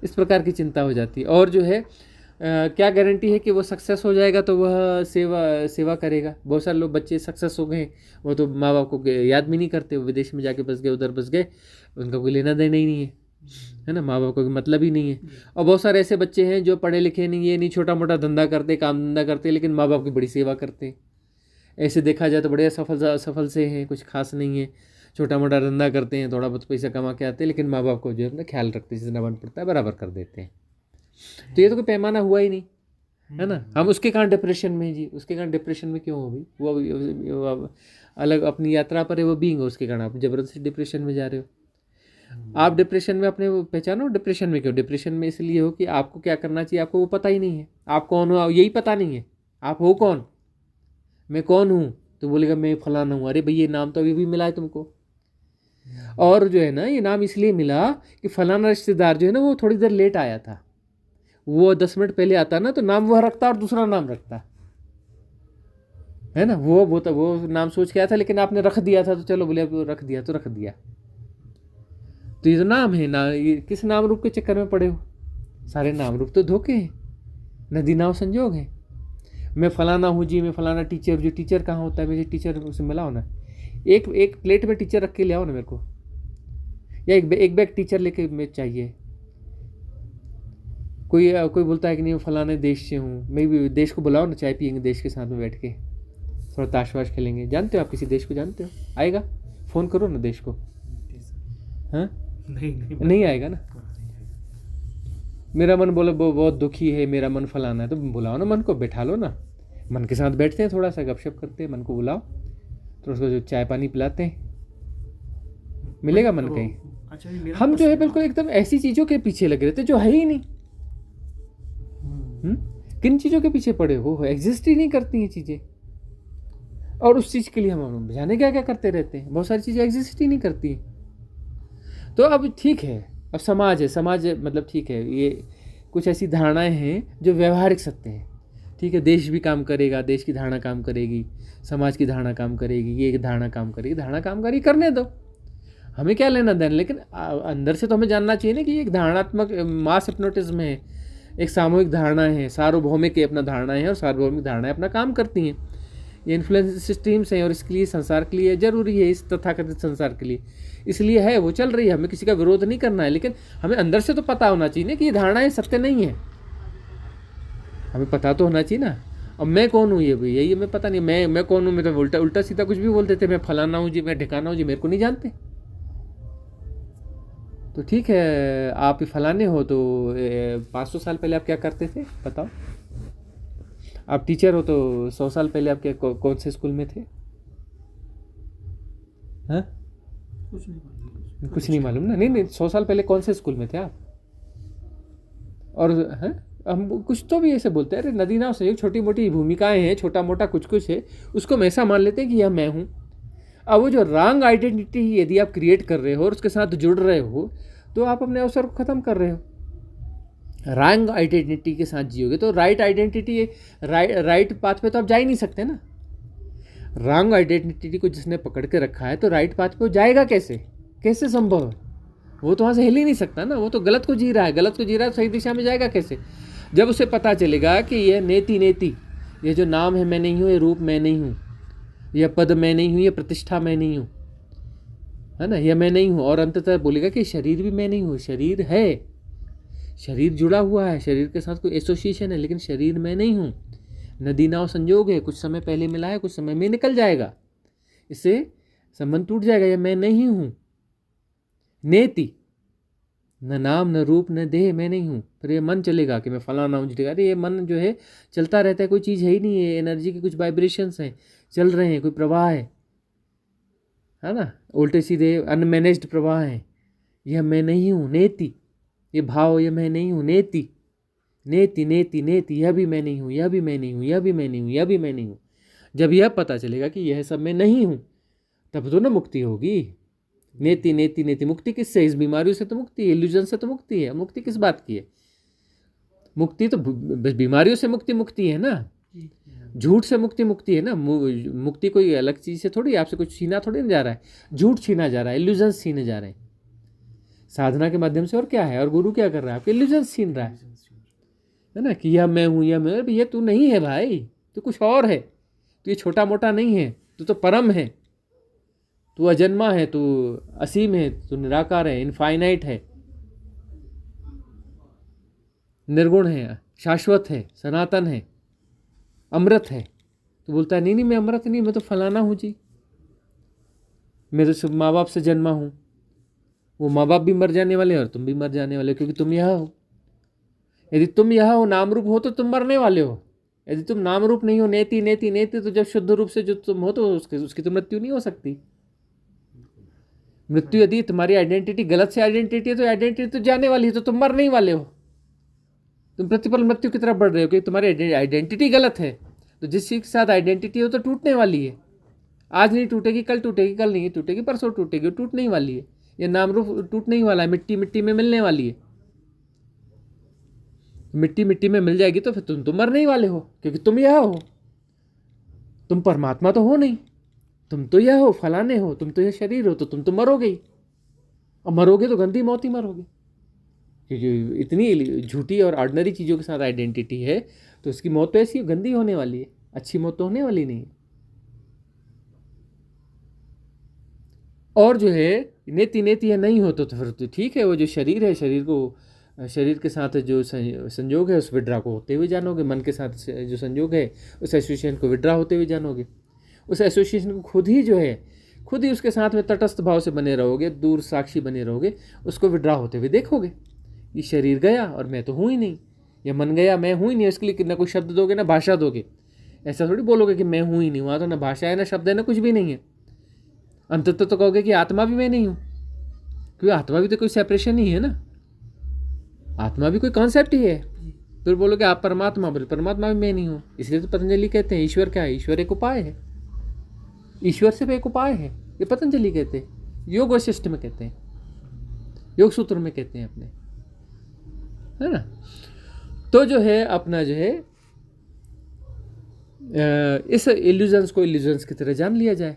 इस प्रकार की चिंता हो जाती है। और जो है क्या गारंटी है कि वो सक्सेस हो जाएगा तो वह सेवा करेगा। बहुत सारे लोग बच्चे सक्सेस हो गए, वो तो माँ बाप को याद भी नहीं करते, वो विदेश में जाके बस गए, उधर बस गए, उनका कोई लेना देना ही नहीं है ना, माँ बाप को मतलब ही नहीं है। और बहुत सारे ऐसे बच्चे हैं जो पढ़े लिखे नहीं, ये नहीं, छोटा मोटा धंधा करते, काम धंधा करते, लेकिन माँ बाप की बड़ी सेवा करते। ऐसे देखा जाए तो बड़े सफल से हैं, कुछ खास नहीं है, छोटा मोटा धंधा करते हैं, थोड़ा बहुत पैसा कमा के आते हैं, लेकिन माँ बाप को जो है अपना ख्याल रखते हैं, जितना बन पड़ता है बराबर कर देते हैं। तो ये तो कोई पैमाना हुआ ही नहीं, है ना। हम उसके कारण डिप्रेशन में जी, उसके कारण डिप्रेशन में क्यों हो भाई? वो अलग अपनी यात्रा पर है, वो बीइंग है, उसके कारण आप जबरदस्ती डिप्रेशन में जा रहे हो। आप डिप्रेशन में अपने पहचानो, डिप्रेशन में क्यों? डिप्रेशन में इसलिए हो कि आपको क्या करना चाहिए आपको वो पता ही नहीं है। आप कौन हो यही पता नहीं है। आप हो कौन? मैं कौन हूँ? तो बोलेगा मैं फलाना हूँ। अरे भाई ये नाम तो अभी भी मिला है तुमको। और जो है ना ये नाम इसलिए मिला कि फलाना रिश्तेदार जो है ना वो थोड़ी देर लेट आया था, वो 10 मिनट पहले आता ना तो नाम वह रखता और दूसरा नाम रखता, है ना। वो नाम सोच के आया था, लेकिन आपने रख दिया था तो चलो बोले अब रख दिया तो रख दिया। तो ये तो नाम है ना, ये किस नाम रूप के चक्कर में पड़े हो? सारे नाम रूप तो धोखे हैं, नदी नाव संजोग है। मैं फलाना हूँ जी, मैं फलाना टीचर। जो टीचर कहाँ होता है? मुझे टीचर उसे मिलाओ ना, एक प्लेट में टीचर रख के ले आओ ना मेरे को, या एक बैग टीचर लेके मैं चाहिए, कोई बोलता है कि नहीं मैं फलाने देश से हूँ, मैं भी देश को बुलाओ ना, चाय पियेंगे देश के साथ में बैठ के, थोड़ा ताश वाश खेलेंगे। जानते हो आप किसी देश को, जानते हो? आएगा? फ़ोन करो ना देश को। हाँ, नहीं आएगा ना। मेरा मन बोले बहुत दुखी है, मेरा मन फलाना है, तो बुलाओ ना मन को, बैठा लो ना, मन के साथ बैठते हैं, थोड़ा सा गपशप करते हैं, मन को बुलाओ तो उसको जो चाय पानी पिलाते हैं, मिलेगा मन कहीं। अच्छा, ये मेरा हम जो है बिल्कुल एकदम ऐसी चीज़ों के पीछे लगे रहते जो है ही नहीं। किन चीज़ों के पीछे पड़े हो, एग्जिस्ट ही नहीं करती हैं चीज़ें, और उस चीज़ के लिए हम जाने क्या क्या करते रहते हैं। बहुत सारी चीज़ें एग्जिस्ट ही नहीं करती। तो अब ठीक है, अब समाज है, समाज मतलब ठीक है, ये कुछ ऐसी धारणाएं हैं जो व्यवहारिक सत्य हैं। ठीक है, देश भी काम करेगा, देश की धारणा काम करेगी, समाज की धारणा काम करेगी, ये धारणा काम करेगी, धारणा काम करेगी, करने दो, हमें क्या लेना देना। लेकिन अंदर से तो हमें जानना चाहिए ना कि एक धारणात्मक मास हिप्नोटिज्म है, एक सामूहिक धारणा है, सार्वभौमिक अपना धारणा है, और सार्वभौमिक धारणाएं अपना काम करती हैं। ये इन्फ्लुएंस सिस्टम्स हैं, और इसके लिए संसार के लिए ज़रूरी है, इस तथाकथित संसार के लिए इसलिए है, वो चल रही है, हमें किसी का विरोध नहीं करना है। लेकिन हमें अंदर से तो पता होना चाहिए ना कि ये धारणाएं सत्य नहीं है, हमें पता तो होना चाहिए ना। अब मैं कौन हूँ, ये यही हमें पता नहीं, मैं कौन हूँ। मैं तो उल्टा सीधा कुछ भी बोल देते, मैं फलाना हूँ जी, मैं ठिकाना हूँ जी, मेरे को नहीं जानते। तो ठीक है, आप फलाने हो तो 500 साल पहले आप क्या करते थे बताओ? आप टीचर हो तो 100 साल पहले आप क्या कौन से स्कूल में थे? हाँ, कुछ नहीं मालूम ना। नहीं 100 साल पहले कौन से स्कूल में थे आप? और हैं, हम कुछ तो भी ऐसे बोलते हैं, अरे नदी नाव से छोटी मोटी भूमिकाएं हैं, छोटा मोटा कुछ है, उसको हम ऐसा मान लेते हैं कि यह मैं हूँ। अब वो जो रॉन्ग आइडेंटिटी यदि आप क्रिएट कर रहे हो और उसके साथ जुड़ रहे हो, तो आप अपने अवसर को ख़त्म कर रहे हो। रॉन्ग आइडेंटिटी के साथ जियोगे तो राइट आइडेंटिटी, राइट पाथ पे तो आप जा ही नहीं सकते ना। रॉन्ग आइडेंटिटी को जिसने पकड़ के रखा है तो राइट पाथ पे वो जाएगा कैसे? कैसे संभव है? वो तो वहाँ से हिल ही नहीं सकता ना, वो तो गलत को जी रहा है, गलत को जी रहा है, सही दिशा में जाएगा कैसे? जब उसे पता चलेगा कि यह नेति, ये जो नाम है मैं नहीं हूँ, ये रूप मैं नहीं हूँ, यह पद मैं नहीं हूँ, यह प्रतिष्ठा मैं नहीं हूँ, है ना, यह मैं नहीं हूँ। और अंततः बोलेगा कि शरीर भी मैं नहीं हूँ, शरीर है, शरीर जुड़ा हुआ है, शरीर के साथ कोई एसोसिएशन है, लेकिन शरीर मैं नहीं हूँ। नदी नाव संजोग है, कुछ समय पहले मिला है, कुछ समय में निकल जाएगा, इससे संबंध टूट जाएगा। यह मैं नहीं हूँ। नेति, न नाम न रूप न देह, मैं नहीं हूँ। फिर ये मन चलेगा कि मैं फलाना हूँ। अरे ये मन जो है चलता रहता है, कोई चीज़ है ही नहीं है, एनर्जी के कुछ वाइब्रेशंस हैं, चल रहे हैं, कोई प्रवाह है ना, उल्टे सीधे अनमैनेज्ड प्रवाह हैं। यह मैं नहीं हूँ। नेति, ये भाव, यह मैं नहीं हूँ। नेति नेति नेति नेति, यह भी मैं नहीं हूँ, यह भी मैं नहीं हूँ, यह भी मैं नहीं हूँ, यह भी मैं नहीं हूँ। जब यह पता चलेगा कि यह सब मैं नहीं हूँ, तब तो ना मुक्ति होगी। नेति नेति नेति, मुक्ति किससे? इस बीमारियों से तो मुक्ति है, इल्यूजन से तो मुक्ति है। मुक्ति किस बात की है? मुक्ति तो बीमारियों से मुक्ति है ना, झूठ से मुक्ति है ना। मुक्ति कोई अलग चीज़ से थोड़ी, आपसे कुछ छीना थोड़ी ना जा रहा है, झूठ छीना जा रहा है, इल्यूजन छीने जा रहे हैं साधना के माध्यम से। और क्या है? और गुरु क्या कर रहा है? आपके इल्यूजन छीन रहा है ना, कि यह मैं हूँ, यह मैं। ये तू नहीं है भाई, तू कुछ और है, तू ये छोटा मोटा नहीं है, तू तो परम है, तू अजन्मा है, तू असीम है, तू निराकार है, इनफाइनाइट है, निर्गुण है, शाश्वत है, सनातन है, अमृत है। तो बोलता है नहीं मैं अमृत नहीं, मैं तो फलाना हूँ जी, मैं तो माँ बाप से जन्मा हूँ। वो माँ बाप भी मर जाने वाले और तुम भी मर जाने वाले हो, क्योंकि तुम यह हो। यदि तुम यह हो, नाम रूप हो, तो तुम मरने वाले हो। यदि तुम नाम रूप नहीं हो, नेति नेति नेति, तो जब शुद्ध रूप से जो तुम हो तो उसकी तो मृत्यु नहीं हो सकती। मृत्यु यदि तुम्हारी आइडेंटिटी गलत से आइडेंटिटी है, तो आइडेंटिटी तो जाने वाली है, तो तुम मरने ही वाले हो। तुम प्रतिपल मृत्यु की तरफ बढ़ रहे हो, क्योंकि तुम्हारी आइडेंटिटी गलत है। तो जिस चीज़ के साथ आइडेंटिटी हो तो टूटने वाली है। आज नहीं टूटेगी, कल टूटेगी, कल नहीं टूटेगी, परसों टूटेगी, टूटने ही वाली है। ये नाम रूप टूटने ही वाला है, मिट्टी मिट्टी में मिलने वाली है। मिट्टी मिट्टी में मिल जाएगी तो फिर तुम तो मरने ही वाले हो, क्योंकि तुम यह हो, तुम परमात्मा तो हो नहीं, तुम तो यह हो, फलाने हो, तुम तो यह शरीर हो, तो तुम तो मरोगे ही। और मरोगे तो गंदी मौत ही मरोगे, क्योंकि इतनी झूठी और ऑर्डिनरी चीज़ों के साथ आइडेंटिटी है, तो उसकी मौत तो ऐसी गंदी होने वाली है, अच्छी मौत तो होने वाली नहीं है। और जो है नेति नेति यह नहीं हो तो फिर तो ठीक है, वो जो शरीर है, शरीर को शरीर के साथ जो संयोग है उस विड्रा को होते हुए जानोगे, मन के साथ जो संयोग है उस एसोसिएशन को विड्रा होते हुए जानोगे, उस एसोसिएशन को खुद ही जो है खुद ही उसके साथ में तटस्थ भाव से बने रहोगे, दूर साक्षी बने रहोगे, उसको विड्रा होते हुए देखोगे। ये शरीर गया और मैं तो हूँ ही नहीं, या मन गया मैं हूँ ही नहीं, इसके लिए ना कोई शब्द दोगे ना भाषा दोगे। ऐसा थोड़ी बोलोगे कि मैं हूँ ही नहीं, वहाँ तो ना भाषा है ना शब्द है ना कुछ भी नहीं है। अंततः तो कहोगे कि आत्मा भी मैं नहीं हूँ, क्योंकि आत्मा भी तो कोई सेपरेशन ही है ना, आत्मा भी कोई कॉन्सेप्ट ही है। फिर बोलोगे आप परमात्मा, बोले परमात्मा भी मैं नहीं हूँ। इसलिए तो पतंजलि कहते हैं ईश्वर क्या है, ईश्वर एक उपाय है, ईश्वर सिर्फ एक उपाय है, ये पतंजलि कहते हैं, योग वशिष्ठ में कहते हैं, योग सूत्र में कहते हैं अपने, है ना। तो जो है अपना जो है इस इल्यूजन्स को इल्यूजन्स की तरह जान लिया जाए,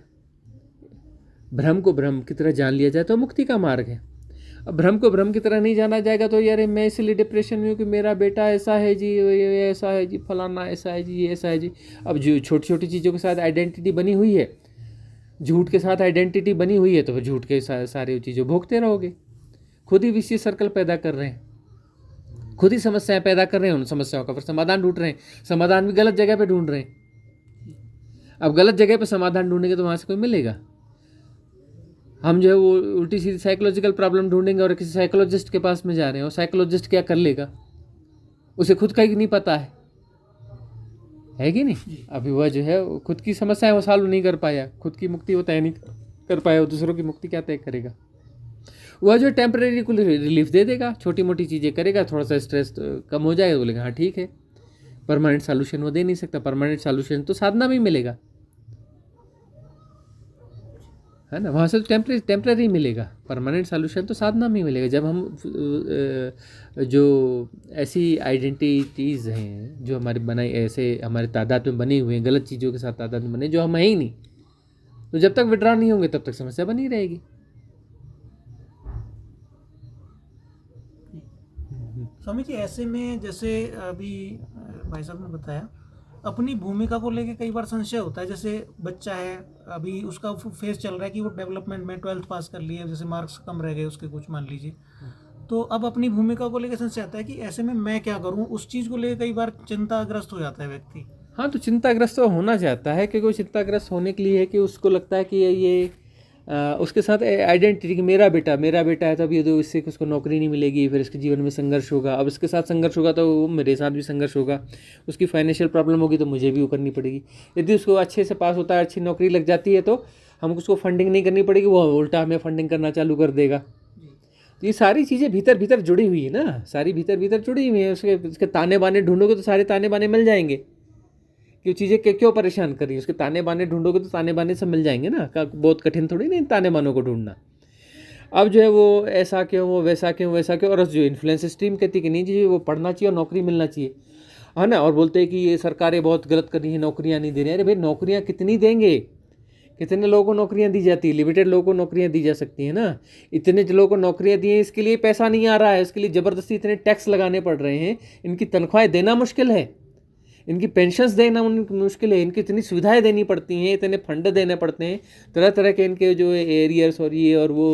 भ्रम को भ्रम की तरह जान लिया जाए तो मुक्ति का मार्ग है। अब भ्रम को भ्रम की तरह नहीं जाना जाएगा तो यार मैं इसलिए डिप्रेशन में हूँ कि मेरा बेटा ऐसा है जी, ये ऐसा है जी, फलाना ऐसा है जी, ये ऐसा है जी। अब जो छोटी छोटी चीज़ों के साथ आइडेंटिटी बनी हुई है, झूठ के साथ आइडेंटिटी बनी हुई है, तो फिर झूठ के सारे चीज़ें भोगते रहोगे। खुद ही विषय सर्कल पैदा कर रहे हैं, खुद ही समस्याएं पैदा कर रहे हैं, उन समस्याओं का फिर समाधान ढूंढ रहे हैं, समाधान भी गलत जगह पे ढूंढ रहे हैं। अब गलत जगह पे समाधान ढूंढेंगे तो वहाँ से कोई मिलेगा। हम जो है वो उल्टी सीधी साइकोलॉजिकल प्रॉब्लम ढूंढेंगे और किसी साइकोलॉजिस्ट के पास में जा रहे हैं, और साइकोलॉजिस्ट क्या कर लेगा, उसे खुद का ही नहीं पता है कि नहीं। अभी वह जो है खुद की समस्या है वो सॉल्व नहीं कर पाया, खुद की मुक्ति वो तय नहीं कर पाया, वो दूसरों की मुक्ति क्या तय करेगा। वह जो टेम्परेरी को रिलीफ दे देगा, छोटी मोटी चीज़ें करेगा, थोड़ा सा स्ट्रेस कम हो जाएगा, बोलेगा हाँ ठीक है। परमानेंट सॉल्यूशन वो दे नहीं सकता, परमानेंट सॉल्यूशन तो साधना में ही मिलेगा, है ना। वहाँ से तो टेम्परेरी मिलेगा, परमानेंट सॉल्यूशन तो साधना में ही मिलेगा। जब हम जो ऐसी आइडेंटिटीज़ हैं जो हमारी बनाई, ऐसे हमारे तादाद में बने हुए हैं, गलत चीज़ों के साथ तादाद में बने, जो हम है ही नहीं, तो जब तक विड्रॉ नहीं होंगे तब तक समस्या बनी रहेगी। स्वामी जी, ऐसे में जैसे अभी भाई साहब ने बताया, अपनी भूमिका को लेके कई बार संशय होता है। जैसे बच्चा है, अभी उसका फेज चल रहा है कि वो डेवलपमेंट में 12th पास कर लिए, जैसे मार्क्स कम रह गए उसके कुछ मान लीजिए, तो अब अपनी भूमिका को लेकर संशय आता है कि ऐसे में मैं क्या करूं। उस चीज़ को लेकर कई बार चिंताग्रस्त हो जाता है व्यक्ति। हाँ, तो चिंताग्रस्त तो होना चाहता है, क्योंकि वो चिंताग्रस्त होने के लिए है कि उसको लगता है कि ये उसके साथ आइडेंटिटी कि मेरा बेटा है, तो अभी तो इससे उसको नौकरी नहीं मिलेगी, फिर इसके जीवन में संघर्ष होगा। अब इसके साथ संघर्ष होगा तो मेरे साथ भी संघर्ष होगा, उसकी फाइनेंशियल प्रॉब्लम होगी तो मुझे भी वो करनी पड़ेगी। यदि उसको अच्छे से पास होता है, अच्छी नौकरी लग जाती है, तो हमको उसको फंडिंग नहीं करनी पड़ेगी, वो उल्टा हमें फंडिंग करना चालू कर देगा। तो ये सारी चीज़ें भीतर भीतर जुड़ी हुई है ना, सारी भीतर भीतर जुड़ी हुई है। उसके ताने बाने ढूंढोगे तो सारे ताने बाने मिल जाएंगे कि चीज़ें क्यों परेशान कर रही है। उसके ताने बाने ढूंढोगे तो ताने बाने सब मिल जाएंगे ना, बहुत कठिन थोड़ी नहीं ताने बानों को ढूंढना। अब जो है वो ऐसा क्यों, वो वैसा क्यों, वैसा क्यों, और जो इन्फ्लुएंस स्ट्रीम कहती कि नहीं जी वो पढ़ना चाहिए और नौकरी मिलना चाहिए, है ना। और बोलते हैं कि ये सरकारें बहुत गलत कर रही हैं, नौकरियाँ नहीं दे रही हैं। अरे भाई नौकरियाँ कितनी देंगे, कितने लोगों को नौकरियाँ दी जाती है, लिमिटेड लोगों को नौकरियाँ दी जा सकती हैं ना। इतने लोगों को नौकरियाँ दी हैं, इसके लिए पैसा नहीं आ रहा है, इसके लिए ज़बरदस्ती इतने टैक्स लगाने पड़ रहे हैं, इनकी तनख्वाहें देना मुश्किल है, इनकी पेंशन्स देना मुश्किल है, इनकी इतनी सुविधाएं देनी पड़ती हैं, इतने फंड देने पड़ते हैं, तरह तरह के इनके जो एरियर्स और ये और वो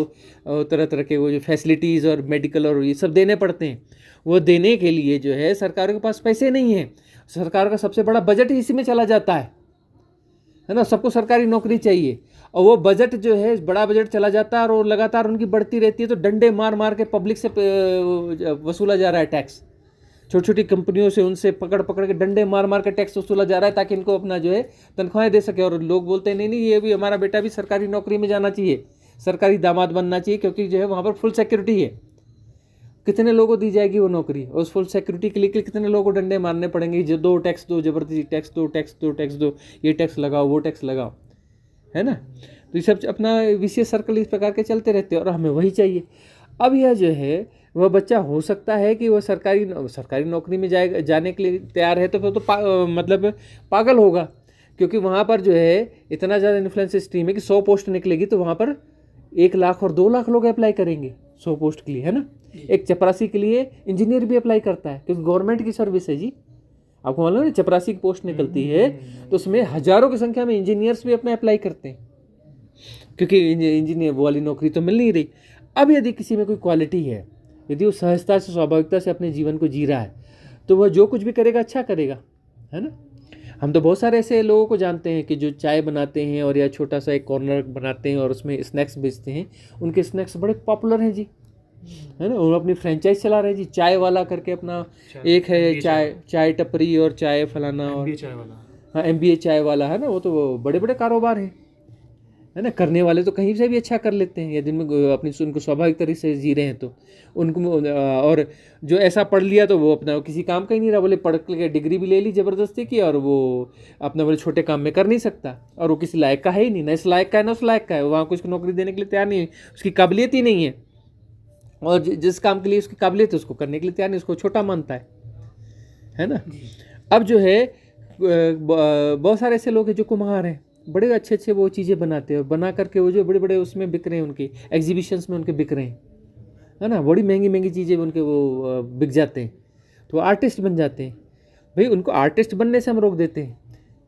तरह तरह के वो जो फैसिलिटीज़ और मेडिकल और ये सब देने पड़ते हैं। वो देने के लिए जो है सरकारों के पास पैसे नहीं हैं। सरकार का सबसे बड़ा बजट ही इसी में चला जाता है ना। सबको सरकारी नौकरी चाहिए और वो बजट जो है बड़ा बजट चला जाता है और वो लगातार उनकी बढ़ती रहती है। तो डंडे मार मार के पब्लिक से वसूला जा रहा है टैक्स, छोटी छोटी कंपनियों से उनसे पकड़ पकड़ के डंडे मार मार के टैक्स वसूला जा रहा है, ताकि इनको अपना जो है तनख्वाहें दे सके। और लोग बोलते हैं नहीं ये भी हमारा बेटा भी सरकारी नौकरी में जाना चाहिए, सरकारी दामाद बनना चाहिए, क्योंकि जो है वहाँ पर फुल सिक्योरिटी है। कितने लोगों को दी जाएगी वो नौकरी, और उस फुल सिक्योरिटी के लिए कितने लोगों को डंडे मारने पड़ेंगे, जो दो टैक्स दो, जबरदस्ती टैक्स दो, टैक्स दो, ये टैक्स लगाओ, वो टैक्स लगाओ, है ना। तो ये सब अपना विशेष सर्कल इस प्रकार के चलते रहते हैं और हमें वही चाहिए। अब यह जो है वह बच्चा हो सकता है कि वह सरकारी नौकरी में जाने के लिए तैयार है, तो फिर तो मतलब पागल होगा, क्योंकि वहाँ पर जो है इतना ज़्यादा इन्फ्लुएंस स्ट्रीम है कि 100 पोस्ट निकलेगी तो वहाँ पर 1 लाख और 2 लाख लोग अप्लाई करेंगे 100 पोस्ट के लिए, है ना। एक चपरासी के लिए इंजीनियर भी अप्लाई करता है, क्योंकि गवर्नमेंट की सर्विस है जी। आपको मालूम है, चपरासी की पोस्ट निकलती है तो उसमें हज़ारों की संख्या में इंजीनियर्स भी अपने अप्लाई करते हैं, क्योंकि इंजीनियर वो वाली नौकरी तो मिल नहीं रही। अब यदि किसी में कोई क्वालिटी है, यदि वो सहजता से, स्वाभाविकता से अपने जीवन को जी रहा है, तो वह जो कुछ भी करेगा अच्छा करेगा, है ना। हम तो बहुत सारे ऐसे लोगों को जानते हैं कि जो चाय बनाते हैं और या छोटा सा एक कॉर्नर बनाते हैं और उसमें स्नैक्स बेचते हैं। उनके स्नैक्स बड़े पॉपुलर हैं जी, है ना। वो अपनी फ्रेंचाइज चला रहे हैं जी, चाय वाला करके अपना एक है, चाय टपरी और चाय फलाना और MBA चाय वाला। हाँ, MBA चाय वाला, है ना। वो तो बड़े बड़े कारोबार हैं, है ना। करने वाले तो कहीं से भी अच्छा कर लेते हैं यदि उनमें अपनी उनको स्वाभाविक तरीके से जी रहे हैं तो उनको। और जो ऐसा पढ़ लिया तो वो अपना किसी काम का ही नहीं रहा, बोले पढ़ के डिग्री भी ले ली ज़बरदस्ती की और वो अपना बोले छोटे काम में कर नहीं सकता, और वो किसी लायक का है ही नहीं, ना इस लायक का है ना उस लायक का है, वहाँ कुछ नौकरी देने के लिए तैयार नहीं है, उसकी काबिलियत ही नहीं है, और जिस काम के लिए उसकी काबिलियत है उसको करने के लिए तैयार नहीं, उसको छोटा मानता है ना। अब जो है बहुत सारे ऐसे लोग हैं जो कुम्हार हैं, बड़े अच्छे अच्छे वो चीज़ें बनाते हैं और बना करके वो जो बड़े बड़े उसमें बिक रहे हैं, उनके एग्जीबिशंस में उनके बिक रहे हैं, है ना। बड़ी महंगी महंगी चीज़ें उनके वो बिक जाते हैं, तो आर्टिस्ट बन जाते हैं। भाई उनको आर्टिस्ट बनने से हम रोक देते हैं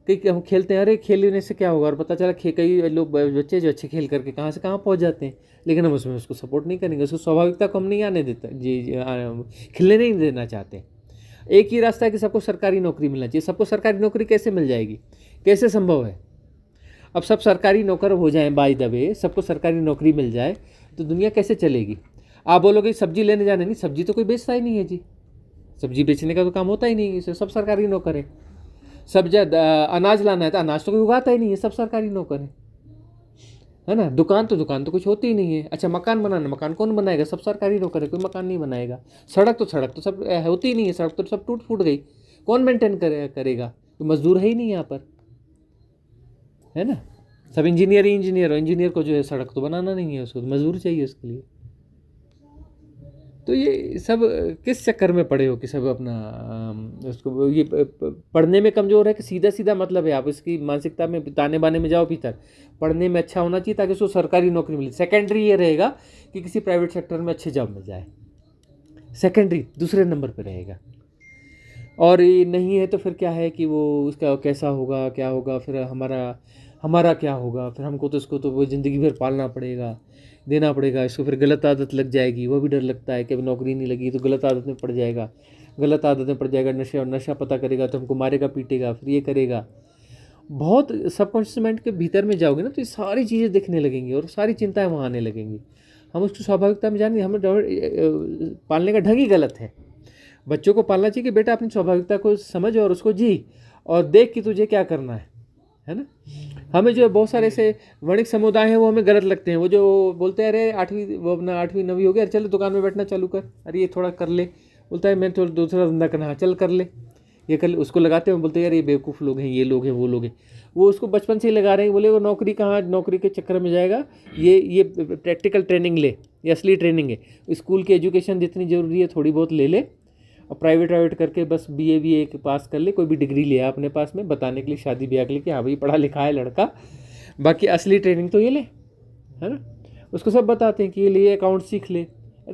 कि हम खेलते हैं, अरे खेलने से क्या होगा, और पता चला कई लोग बच्चे जो अच्छे खेल करके कहाँ से कहाँ पहुँच जाते हैं, लेकिन हम उसमें उसको सपोर्ट नहीं करेंगे, उसको स्वाभाविकता को हम नहीं आने देता जी, खिलने नहीं देना चाहते। एक ही रास्ता है कि सबको सरकारी नौकरी मिलना चाहिए। सबको सरकारी नौकरी कैसे मिल जाएगी, कैसे संभव है। अब सब सरकारी नौकर हो जाएं बाय द वे, सबको सरकारी नौकरी मिल जाए तो दुनिया कैसे चलेगी। आप बोलोगे सब्जी लेने जाने, नहीं, सब्जी तो कोई बेचता ही नहीं है जी, सब्जी बेचने का तो काम होता ही नहीं है, सब सरकारी नौकर है। अनाज लाना है तो अनाज तो कोई उगाता ही नहीं है, सब सरकारी नौकर है ना। दुकान तो कुछ होती ही नहीं है। अच्छा, मकान बनाना, मकान कौन बनाएगा, सब सरकारी नौकर है, कोई मकान नहीं बनाएगा। सड़क तो सब होती ही नहीं है, सड़क तो सब टूट फूट गई, कौन मेंटेन करेगा, तो मजदूर है ही नहीं यहाँ पर, है ना। सब इंजीनियर को जो है सड़क तो बनाना नहीं है, उसको तो मजदूर चाहिए उसके लिए। तो ये सब किस चक्कर में पड़े हो कि सब अपना उसको ये पढ़ने में कमज़ोर है कि सीधा सीधा मतलब है आप इसकी मानसिकता में ताने बाने में जाओ भीतर। पढ़ने में अच्छा होना चाहिए ताकि उसको सरकारी नौकरी मिले। सेकेंडरी ये रहेगा कि किसी प्राइवेट सेक्टर में अच्छी जॉब मिल जाए, सेकेंडरी दूसरे नंबर पर रहेगा। और ये नहीं है तो फिर क्या है कि वो उसका कैसा होगा, क्या होगा, फिर हमारा क्या होगा, फिर हमको तो इसको तो वो ज़िंदगी भर पालना पड़ेगा, देना पड़ेगा, इसको फिर गलत आदत लग जाएगी, वो भी डर लगता है कि अब नौकरी नहीं लगी तो गलत आदत में पड़ जाएगा, नशा पता करेगा तो हमको मारेगा पीटेगा, फिर ये करेगा। बहुत सबकॉन्शियस माइंड के भीतर में जाओगे ना तो ये सारी चीज़ें दिखने लगेंगी और सारी चिंताएं वहाँ आने लगेंगी। हम उसकी स्वाभाविकता में जानेंगे, हमें पालने का ढंग ही गलत है। बच्चों को पालना चाहिए कि बेटा अपनी स्वाभाविकता को समझ और उसको जी और देख कि तुझे क्या करना है ना। हमें जो बहुत सारे ऐसे वणिक समुदाय हैं वो हमें गलत लगते हैं। वो जो बोलते हैं अरे 8वीं 9वीं हो गया, चलो दुकान में बैठना चालू कर, अरे ये थोड़ा कर ले, बोलता है मैं तो दूसरा धंधा करना, चल कर ले, ये कर ले। उसको लगाते हैं, बोलते हैं यार ये बेवकूफ़ लोग हैं, ये लोग हैं, वो लोग हैं। वो उसको बचपन से ही लगा रहे हैं, बोले वो नौकरी कहाँ, नौकरी के चक्कर में जाएगा, ये प्रैक्टिकल ट्रेनिंग ले, ये असली ट्रेनिंग है। स्कूल की एजुकेशन जितनी ज़रूरी है थोड़ी बहुत ले ले, और प्राइवेट करके बस BA पास कर ले, कोई भी डिग्री लिया अपने पास में बताने के लिए, शादी ब्याह के लिए कि हाँ भाई पढ़ा लिखा है लड़का, बाकी असली ट्रेनिंग तो ये ले, है ना। उसको सब बताते हैं कि ये लिए अकाउंट सीख ले,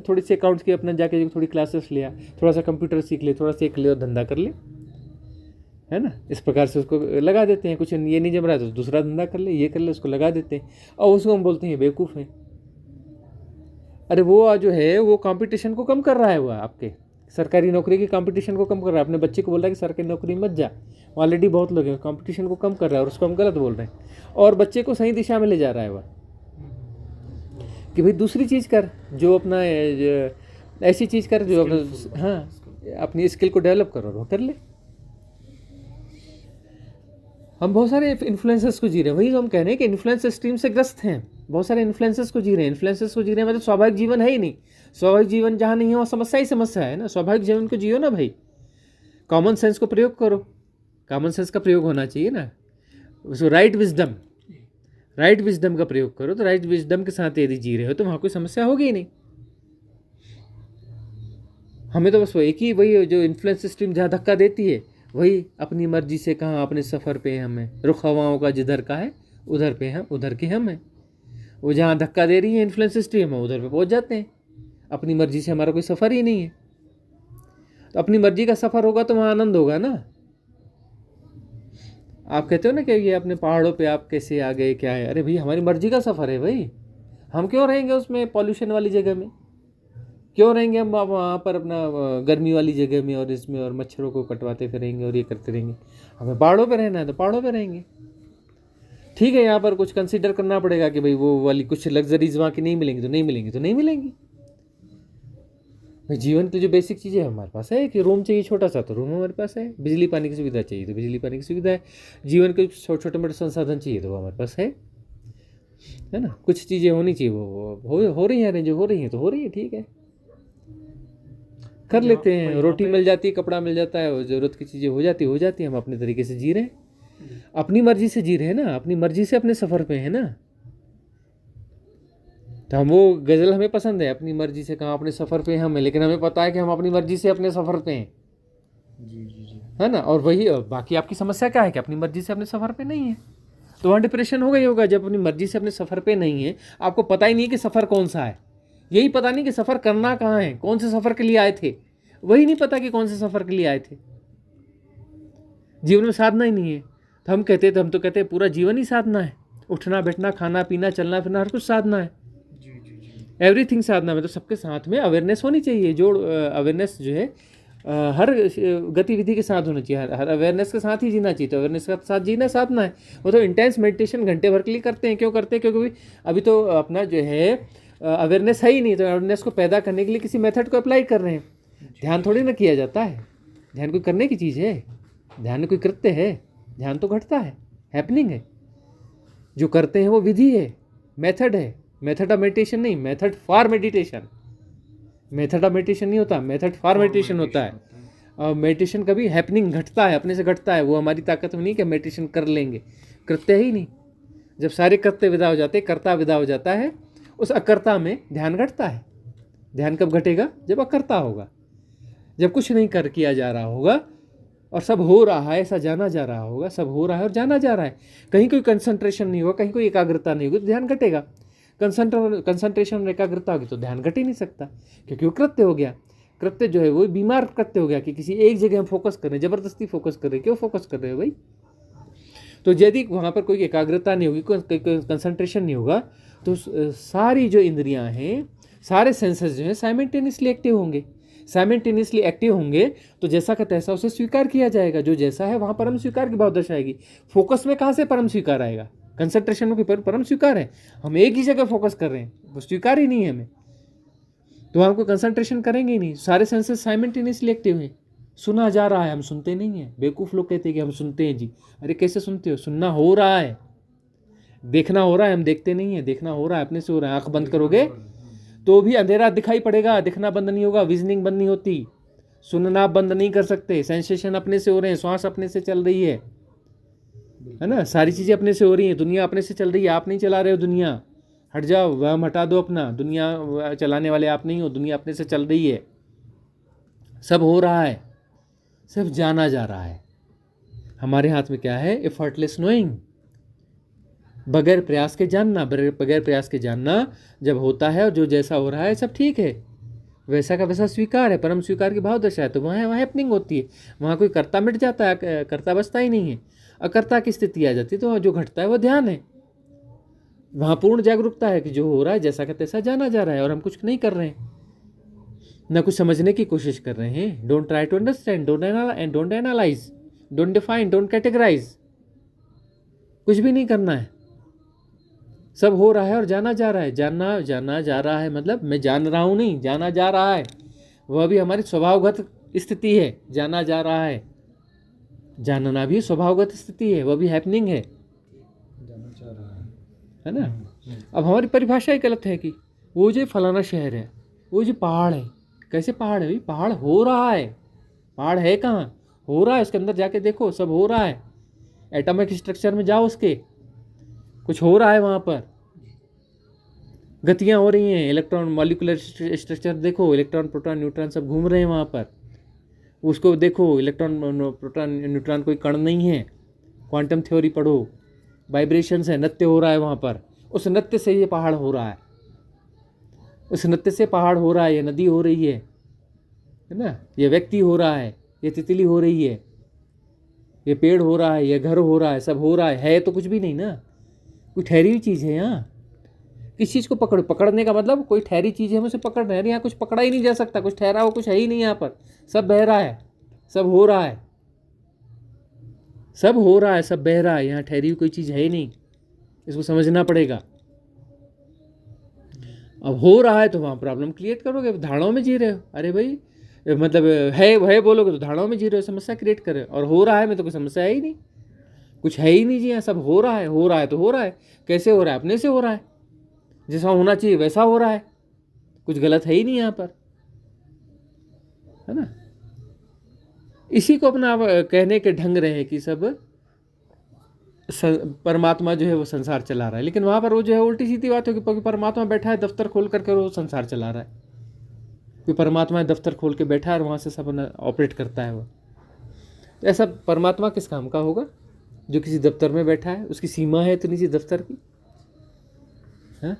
थोड़ी सी अकाउंट्स की अपना जाके थोड़ी क्लासेस लिया, थोड़ा सा कंप्यूटर सीख ले, थोड़ा सीख ले और धंधा कर ले, है ना। इस प्रकार से उसको लगा देते हैं। कुछ ये नहीं जम रहा है तो दूसरा धंधा कर ले, ये कर ले, उसको लगा देते हैं और उसको हम बोलते हैं बेवकूफ़ है। अरे वो जो है वो कंपटीशन को कम कर रहा है, वो आपके सरकारी नौकरी की कंपटीशन को कम कर रहा है। अपने बच्चे को बोल रहा है कि सरकारी नौकरी मत जा, ऑलरेडी बहुत लोग हैं, कंपटीशन को कम कर रहा है और उसको हम गलत बोल रहे हैं, और बच्चे को सही दिशा में ले जा रहा है वह कि भाई दूसरी चीज़ कर, जो अपना ऐसी चीज़ कर जो अपना, हाँ, अपनी स्किल को डेवलप करो और वो कर ले। हम बहुत सारे इन्फ्लुएंसर्स को जी रहे हैं, वही तो हम कह रहे हैं कि इन्फ्लुएंस स्ट्रीम से ग्रस्त हैं, बहुत सारे इन्फ्लुएंसर्स को जी रहे हैं। इन्फ्लुएंसर्स को जी रहे हैं मतलब स्वाभाविक जीवन है ही नहीं। स्वाभाविक जीवन जहाँ नहीं है वहाँ समस्या ही समस्या है ना। स्वाभाविक जीवन को जियो ना भाई, कॉमन सेंस को प्रयोग करो, कॉमन सेंस का प्रयोग होना चाहिए ना, उसको राइट विजडम का प्रयोग करो। तो राइट विजडम के साथ यदि जी रहे हो तो वहाँ कोई समस्या होगी ही नहीं। हमें तो बस वही जो इन्फ्लुएंस स्ट्रीम जहाँ धक्का देती है वही अपनी मर्जी से कहाँ अपने सफ़र पे हमें, रुख हवाओं का जिधर का है उधर पे हम, उधर के हम हैं। वो जहाँ धक्का दे रही है इन्फ्लुएंस स्ट्रीम, हम उधर पे पहुँच जाते हैं। अपनी मर्जी से हमारा कोई सफ़र ही नहीं है। तो अपनी मर्जी का सफ़र होगा तो वहाँ आनंद होगा ना। आप कहते हो ना कि ये अपने पहाड़ों पे आप कैसे आ गए, क्या है, अरे भाई हमारी मर्जी का सफ़र है भाई, हम क्यों रहेंगे उसमें पॉल्यूशन वाली जगह में, क्यों रहेंगे हम वहाँ पर अपना गर्मी वाली जगह में और इसमें और मच्छरों को कटवाते फिरेंगे और ये करते रहेंगे? हमें पहाड़ों पे रहना है तो पहाड़ों पे रहेंगे। ठीक है, यहाँ पर कुछ कंसीडर करना पड़ेगा कि भाई वो वाली कुछ लग्जरीज वहाँ की नहीं मिलेंगी तो नहीं मिलेंगी तो नहीं मिलेंगी। भाई जीवन की जो बेसिक चीज़ें हमारे पास है कि रूम चाहिए छोटा सा तो रूम हमारे पास है, बिजली पानी की सुविधा चाहिए तो बिजली पानी की सुविधा है, जीवन के छोटे छोटे मोटे संसाधन चाहिए तो वो हमारे पास है ना। कुछ चीज़ें होनी चाहिए वो हो रही हैं, जो हो रही हैं तो हो रही है, ठीक है, कर लेते हैं। रोटी मिल जाती है, कपड़ा मिल जाता है, ज़रूरत की चीज़ें हो जाती है, हम अपने तरीके से जी रहे हैं, अपनी मर्जी से जी रहे हैं ना, अपनी मर्जी से अपने सफ़र पे हैं ना। तो हम वो गज़ल हमें पसंद है, अपनी मर्जी से कहाँ अपने सफ़र पे हम हैं, लेकिन हमें पता है कि हम अपनी मर्जी से अपने सफ़र पे हैं। जी, है ना। और वही बाकी आपकी समस्या क्या है कि अपनी मर्जी से अपने सफ़र पे नहीं है, तो वहाँ डिप्रेशन होगा ही होगा। जब अपनी मर्जी से अपने सफ़र पे नहीं है, आपको पता ही नहीं कि सफ़र कौन सा है, यही पता नहीं कि सफ़र करना कहाँ है, कौन से सफ़र के लिए आए थे, वही नहीं पता कि कौन से सफ़र के लिए आए थे। जीवन में साधना ही नहीं है, तो हम तो कहते हैं पूरा जीवन ही साधना है, उठना बैठना खाना पीना चलना फिरना हर कुछ साधना है, एवरीथिंग साधना में। तो सबके साथ में अवेयरनेस होनी चाहिए, जो अवेयरनेस जो है हर गतिविधि के साथ होना चाहिए, हर अवेयरनेस के साथ ही जीना चाहिए। तो अवेयरनेस के साथ जीना साधना है। वो तो इंटेंस मेडिटेशन घंटे भर के लिए करते हैं, क्यों करते हैं? क्योंकि अभी तो अपना जो है अवेयरनेस है ही नहीं, तो अवेयरनेस को पैदा करने के लिए किसी मेथड को अप्लाई कर रहे हैं। ध्यान थोड़ी ना किया जाता है, ध्यान कोई करने की चीज़ है, ध्यान कोई कृत्य है, ध्यान तो घटता है, हैपनिंग है। जो करते हैं वो विधि है, मेथड है, मेथड ऑफ मेडिटेशन नहीं, method for meditation. Method of meditation नहीं होता, मेथड फॉर मेडिटेशन होता है। और मेडिटेशन कभी हैपनिंग घटता है, अपने से घटता है, वो हमारी ताकत में नहीं कि मेडिटेशन कर लेंगे, कृत्य ही नहीं। जब सारे कृत्य विदा हो जाते, कर्ता विदा हो जाता है, उस अकर्ता में ध्यान घटता है। ध्यान कब घटेगा? जब अकर्ता होगा, जब कुछ नहीं कर किया जा रहा होगा और सब हो रहा है ऐसा जाना जा रहा होगा, सब हो रहा है और जाना जा रहा है, कहीं कोई कंसंट्रेशन नहीं होगा, कहीं कोई एकाग्रता नहीं होगी तो ध्यान घटेगा। कंसंट्रेशन और एकाग्रता होगी तो ध्यान घट ही नहीं सकता, क्योंकि वो कृत्य हो गया। कृत्य जो है वो बीमार कृत्य हो गया कि किसी एक जगह हम फोकस कर रहे हैं, जबरदस्ती फोकस कर रहे हैं। क्यों फोकस कर रहे हो भाई? तो यदि वहाँ पर कोई एकाग्रता नहीं होगी, कोई कंसंट्रेशन नहीं होगा, तो सारी जो इंद्रियां हैं, सारे सेंसेस जो हैं साइमल्टेनियसली एक्टिव होंगे। साइमल्टेनियसली एक्टिव होंगे तो जैसा का तैसा उसे स्वीकार किया जाएगा। जो जैसा है वहाँ परम स्वीकार की भाव दशा आएगी। फोकस में कहाँ से परम स्वीकार आएगा? कंसंट्रेशन में कोई परम स्वीकार है? हम एक ही जगह फोकस कर रहे हैं, वो स्वीकार ही नहीं है हमें, तो हम कोई कंसंट्रेशन करेंगे ही नहीं। सारे सेंसेस साइमल्टेनियसली एक्टिव हैं। सुना जा रहा है, हम सुनते नहीं हैं। बेवकूफ़ लोग कहते हैं कि हम सुनते हैं जी। अरे कैसे सुनते हो? सुनना हो रहा है, देखना हो रहा है, हम देखते नहीं हैं। देखना हो रहा है, अपने से हो रहा है। आँख बंद करोगे तो भी अंधेरा दिखाई पड़ेगा, दिखना बंद नहीं होगा, विजनिंग बंद नहीं होती, सुनना बंद नहीं कर सकते। सेंसेशन अपने से हो रहे हैं, श्वास अपने से चल रही है ना, सारी चीज़ें अपने से हो रही हैं, दुनिया अपने से चल रही है। आप नहीं चला रहे हो दुनिया, हट जाओ, वहम हटा दो अपना। दुनिया चलाने वाले आप नहीं हो, दुनिया अपने से चल रही है। सब हो रहा है, सिर्फ जाना जा रहा है। हमारे हाथ में क्या है? एफर्टलेस नोइंग, बगैर प्रयास के जानना। बगैर प्रयास के जानना जब होता है और जो जैसा हो रहा है सब ठीक है, वैसा का वैसा स्वीकार है, परम स्वीकार की भाव दशा है, तो वहाँ हैपनिंग होती है। वहाँ कोई कर्ता मिट जाता है, कर्ता बचता ही नहीं है, अकर्ता की स्थिति आ जाती है। तो जो घटता है वो ध्यान है। वहाँ पूर्ण जागरूकता है कि जो हो रहा है जैसा का तैसा जाना जा रहा है, और हम कुछ नहीं कर रहे हैं, न कुछ समझने की कोशिश कर रहे हैं। Don't try to understand, don't analyse, don't define, don't categorise, कुछ भी नहीं करना है। सब हो रहा है और जाना जा रहा है। जाना जा रहा है मतलब मैं जान रहा हूँ नहीं, जाना जा रहा है। वह भी हमारी स्वभावगत स्थिति है, जाना जा रहा है। जानना भी स्वभावगत स्थिति है, वह भी हैपनिंग है, जाना चाह रहा है ना। अब हमारी परिभाषा ही गलत है कि वो जो फलाना शहर है, वो जो पहाड़ है। कैसे पहाड़ है भाई? पहाड़ हो रहा है, पहाड़ है कहाँ? हो रहा है, उसके अंदर जाके देखो, सब हो रहा है। एटॉमिक स्ट्रक्चर में जाओ, उसके कुछ हो रहा है वहाँ पर, गतियाँ हो रही हैं। इलेक्ट्रॉन मॉलिक्यूलर स्ट्रक्चर देखो, इलेक्ट्रॉन प्रोटॉन न्यूट्रॉन सब घूम रहे हैं वहाँ पर। उसको देखो, इलेक्ट्रॉन प्रोटॉन न्यूट्रॉन कोई कण नहीं है। क्वांटम थ्योरी पढ़ो, वाइब्रेशंस है, नृत्य हो रहा है वहाँ पर। उस नृत्य से ये पहाड़ हो रहा है, उस नृत्य से पहाड़ हो रहा है, ये नदी हो रही है ना, ये व्यक्ति हो रहा है, ये तितली हो रही है, ये पेड़ हो रहा है, ये घर हो रहा है, सब हो रहा है तो कुछ भी नहीं ना, कोई ठहरी हुई चीज़ है यहाँ। किस चीज़ को पकड़ो? पकड़ने का मतलब कोई ठहरी चीज़ है, हम उसे पकड़ रहे हैं। यहाँ कुछ पकड़ा ही नहीं जा सकता, कुछ ठहरा हो कुछ है ही नहीं यहाँ पर। सब बह रहा है, सब हो रहा है, सब हो रहा है, सब बह रहा है। यहाँ ठहरी हुई कोई चीज़ है ही नहीं, इसको समझना पड़ेगा। अब हो रहा है तो वहाँ प्रॉब्लम क्रिएट करोगे, धारणाओं में जी रहे हो। अरे भाई मतलब है बोलोगे तो धारणाओं में जी रहे हो, समस्या क्रिएट कर रहे हो। और हो रहा है में तो कोई समस्या है ही नहीं, कुछ है ही नहीं जी। यहाँ सब हो रहा है, हो रहा है तो हो रहा है। कैसे हो रहा है? अपने से हो रहा है, जैसा होना चाहिए वैसा हो रहा है, कुछ गलत है ही नहीं यहाँ पर, है ना। इसी को अपना कहने के ढंग रहे कि सब परमात्मा जो है वो संसार चला रहा है। लेकिन वहाँ पर वो जो है उल्टी सीधी बात होगी, क्योंकि परमात्मा बैठा है दफ्तर खोल करके वो संसार चला रहा है। क्योंकि परमात्मा दफ्तर खोल के बैठा है और वहाँ से सब ऑपरेट करता है वो। तो ऐसा परमात्मा किस काम का होगा जो किसी दफ्तर में बैठा है? उसकी सीमा है इतनी सी दफ्तर की, है?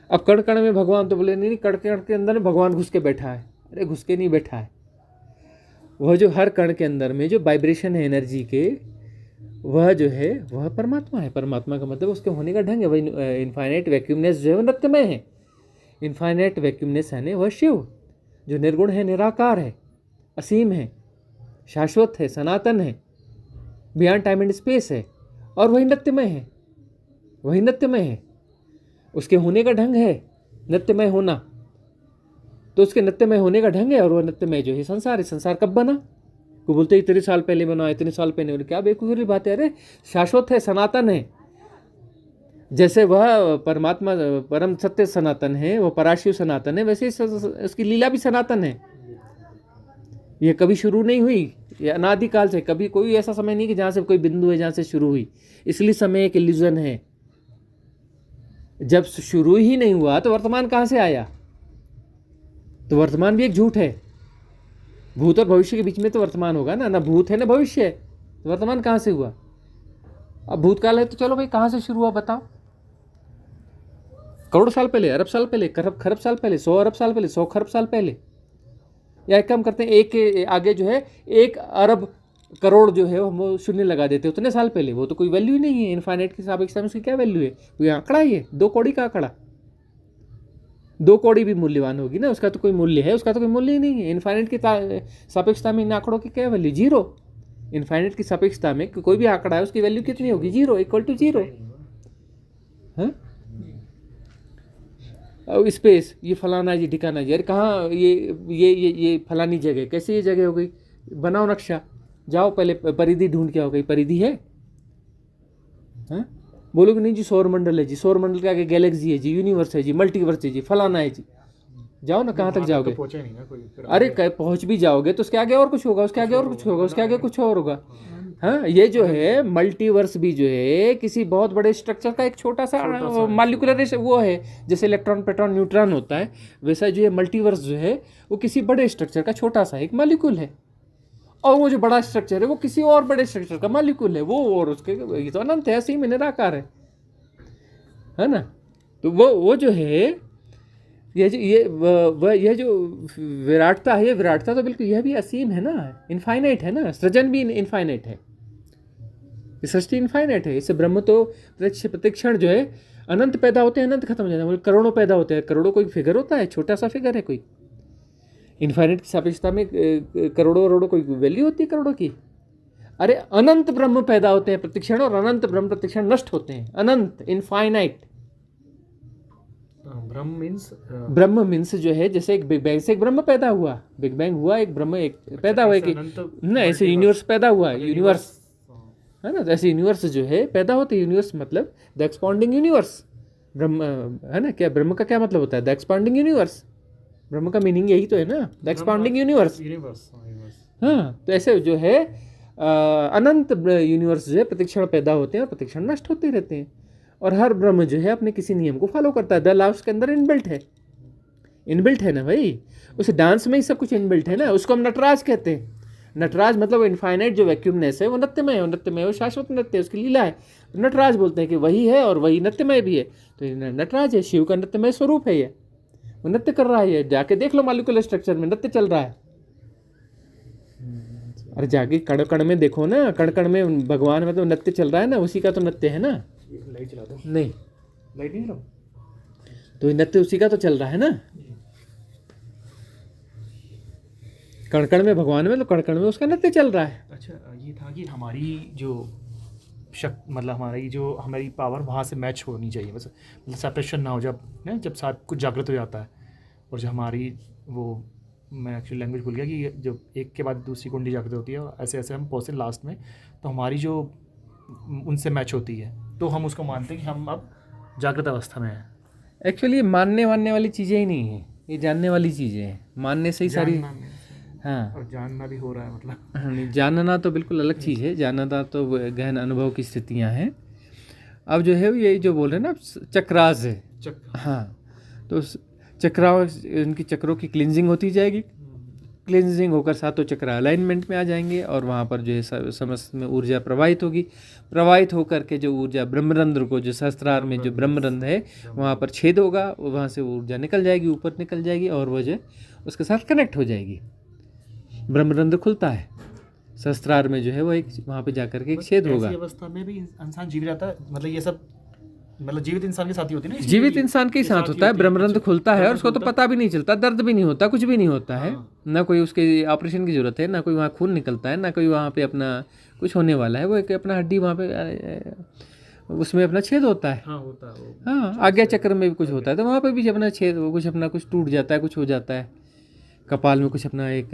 अब कण कण में भगवान, तो बोले नहीं कण कण के अंदर भगवान घुस के बैठा है। अरे घुस के नहीं बैठा है, वह जो हर कण के अंदर में जो वाइब्रेशन है एनर्जी के, वह जो है वह परमात्मा है। परमात्मा का मतलब उसके होने का ढंग है। वही इनफाइनाइट वैक्यूमनेस जो है वो नृत्यमय है। इनफाइनाइट वैक्यूमनेस है वह शिव, जो निर्गुण है, निराकार है, असीम है, शाश्वत है, सनातन है, बियॉन्ड टाइम एंड स्पेस है, और वही नृत्यमय है, वही नृत्यमय है। उसके होने का ढंग है नृत्यमय होना, तो उसके नृत्यमय होने का ढंग है। और वह नृत्यमय जो है संसार है। संसार कब बना? को बोलते इतने साल पहले बना, इतने साल पहले बना। क्या बेवकूफ़ी वाली बात है। अरे शाश्वत है, सनातन है। जैसे वह परमात्मा परम सत्य सनातन है, वह पराशिव सनातन है, वैसे उसकी लीला भी सनातन है। यह कभी शुरू नहीं हुई, यह अनादिकाल से। कभी कोई ऐसा समय नहीं कि जहाँ से कोई बिंदु है जहाँ से शुरू हुई। इसलिए समय एक इल्यूजन है। जब शुरू ही नहीं हुआ तो वर्तमान कहाँ से आया? तो वर्तमान भी एक झूठ है। भूत और भविष्य के बीच में तो वर्तमान होगा ना, ना भूत है ना भविष्य है, तो वर्तमान कहाँ से हुआ? अब भूतकाल है तो चलो भाई कहाँ से शुरू हुआ बताओ? करोड़ साल पहले, अरब साल पहले, खरब साल पहले, 100 अरब साल पहले, 100 खरब साल पहले। या एक काम करते हैं, एक के आगे जो है 1 अरब करोड़ जो है हम शून्य लगा देते हैं उतने साल पहले। वो तो कोई वैल्यू ही नहीं है। इनफाइनाइट के सापेक्ष में उसकी क्या वैल्यू है? कोई आंकड़ा ही है, 2 कौड़ी का आंकड़ा। 2 कौड़ी भी मूल्यवान होगी ना, उसका तो कोई मूल्य है? उसका तो कोई मूल्य ही नहीं है। इनफाइनाइट की सापेक्षता में इन आंकड़ों की क्या वैल्यू? 0। इनफाइनाइट की सापेक्षता में कोई भी आंकड़ा है उसकी वैल्यू कितनी होगी? 0, इक्वल टू 0। हाँ, स्पेस, ये फलाना जी ठिकाना जी। अरे कहाँ ये फलानी जगह? कैसे ये जगह हो गई? बनाओ नक्शा, जाओ पहले परिधि ढूंढ के आओ। गई परिधि है? हाँ, बोलोगे नहीं जी सौर मंडल है जी, सौर मंडल के आगे गैलेक्सी है जी, यूनिवर्स है जी, मल्टीवर्स है जी, फलाना है जी। जाओ ना, कहाँ तक जाओगे? तो पहुंचे नहीं ना कोई। अरे पहुंच भी जाओगे तो उसके आगे और कुछ होगा, उसके आगे और कुछ होगा, उसके आगे कुछ और होगा। हाँ, ये जो है मल्टीवर्स भी जो है किसी बहुत बड़े स्ट्रक्चर का एक छोटा सा मॉलिक्यूलर वो है। जैसे इलेक्ट्रॉन, प्रोटॉन, न्यूट्रॉन होता है, वैसा जो है मल्टीवर्स जो है वो किसी बड़े स्ट्रक्चर का छोटा सा एक मॉलिक्यूल है। और वो जो बड़ा स्ट्रक्चर है वो किसी और बड़े स्ट्रक्चर का मॉलिक्यूल है। वो और उसके ये तो अनंत है, ऐसे ही में निराकार है ना। तो वो जो है ये जो विराटता है, ये विराटता तो बिल्कुल यह भी असीम है ना, इनफाइनाइट है ना। सृजन भी इनफाइनाइट है, सृष्टि इनफाइनाइट है। इससे ब्रह्म तो प्रतिक्षण जो है अनंत पैदा होते हैं, अनंत खत्म हो जाते हैं। करोड़ों पैदा होते हैं। करोड़ों कोई फिगर होता है? छोटा सा फिगर है कोई? इनफाइनाइट की सापेक्षता में करोड़ों करोड़ों कोई वैल्यू होती है करोड़ों की? अरे अनंत ब्रह्म पैदा होते हैं प्रतिक्षण, और अनंत ब्रह्म प्रतिक्षण नष्ट होते हैं। अनंत, इनफाइनाइट। ब्रह्म मीन्स जो है जैसे एक बिग बैंग से एक ब्रह्म पैदा हुआ, बिग बैंग हुआ, एक ब्रह्म एक पैदा हुआ, कि ना ऐसे यूनिवर्स पैदा हुआ, यूनिवर्स है ना। तो ऐसे यूनिवर्स जो है पैदा होते हैं। यूनिवर्स मतलब द एक्सपांडिंग यूनिवर्स। ब्रह्म है ना, क्या ब्रह्म का क्या मतलब होता है? The expanding universe. ब्रह्म का मीनिंग यही तो है ना, द एक्सपांडिंग यूनिवर्स। हाँ, तो ऐसे जो है अनंत यूनिवर्स जो है प्रतिक्षण पैदा होते हैं और प्रतिक्षण नष्ट होते रहते हैं। और हर ब्रह्म जो है अपने किसी नियम को फॉलो करता है। द लॉ उसके अंदर इनबिल्ट है, इनबिल्ट है ना भाई। उस डांस में ही सब कुछ इनबिल्ट है ना। उसको हम नटराज कहते हैं। नटराज मतलब इनफाइनाइट जो वैक्यूमनेस है वो नृत्यमय है, वो नृत्यमय, वो शाश्वत नृत्य है, उसकी लीला है। नटराज बोलते हैं कि वही है और वही नृत्यमय भी है। तो नटराज है, शिव का नृत्यमय स्वरूप है। ये वो नृत्य कर रहा है। ये जाके देख लो मॉलिक्यूलर स्ट्रक्चर में नृत्य चल रहा है। अरे जाके कण कण में देखो ना, कण कण में भगवान मतलब नृत्य चल रहा है ना, उसी का तो नृत्य है ना। लाइट चला दो। नहीं, लाइट नहीं चलाओ। तो ये नृत्य उसी का तो चल रहा है ना, कण कण में भगवान में, तो कण कण में उसका नृत्य चल रहा है। अच्छा, ये था कि हमारी जो मतलब हमारी पावर वहाँ से मैच होनी चाहिए, बस मतलब सेपरेशन ना हो, जब साथ कुछ जागृत हो जाता है, और जो हमारी वो, मैं एक्चुअली लैंग्वेज भूल गया कि जब एक के बाद दूसरी कुंडली जागृत होती है, और ऐसे ऐसे हम पहुँचते लास्ट में, तो हमारी जो उनसे मैच होती है, तो हम उसको मानते हैं कि हम अब जागृत अवस्था में हैं। एक्चुअली ये मानने वानने वाली चीज़ें ही नहीं है, ये जानने वाली चीज़ें हैं। मानने से ही सारी, हाँ, और जानना भी हो रहा है, मतलब हाँ, नहीं, जानना तो बिल्कुल अलग चीज़ है, जानना तो गहन अनुभव की स्थितियाँ हैं। अब जो है ये जो बोल रहे हैं ना, चक्रास है, हाँ, तो इनकी चक्रों की क्लिनजिंग होती जाएगी, क्लिनजिंग होकर सातों चक्र अलाइनमेंट में आ जाएंगे, और वहाँ पर जो है समस्त में ऊर्जा प्रवाहित होगी, प्रवाहित होकर के जो ऊर्जा ब्रह्मरंध्र को, जो सहस्त्रार में जो ब्रह्मरंध्र है वहाँ पर छेद होगा, वहाँ से ऊर्जा निकल जाएगी, ऊपर निकल जाएगी, और वो जो है उसके साथ कनेक्ट हो जाएगी। ब्रह्मरंध्र खुलता है सहस्त्रार में, जो है वो एक वहाँ पे जाकर के एक छेद होगा। ऐसी अवस्था में भी इंसान जीवित रहता है, मतलब ये सब मतलब जीवित इंसान के साथ ही होती है ना, जीवित इंसान के साथ होता है, ब्रह्मरंध्र खुलता है और उसको तो पता भी नहीं चलता, दर्द भी नहीं होता, कुछ भी नहीं होता है, ना कोई उसके ऑपरेशन की जरूरत है, ना कोई वहाँ खून निकलता है, ना कोई वहाँ पे अपना कुछ होने वाला है, वो एक अपना हड्डी वहाँ पे उसमें अपना छेद होता है। हाँ, आज्ञा चक्र में भी कुछ होता है, तो वहाँ पे भी अपना छेद, कुछ टूट जाता है, कुछ हो जाता है, कपाल में कुछ अपना एक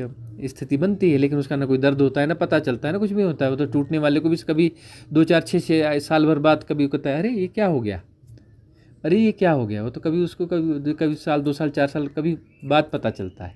स्थिति बनती है, लेकिन उसका ना कोई दर्द होता है, ना पता चलता है, ना कुछ भी होता है। वो तो टूटने वाले को भी कभी 2 4 6 साल भर बाद कभी कहता है, अरे ये क्या हो गया, अरे ये क्या हो गया, वो तो कभी उसको कभी साल 2 साल 4 साल कभी बाद पता चलता है।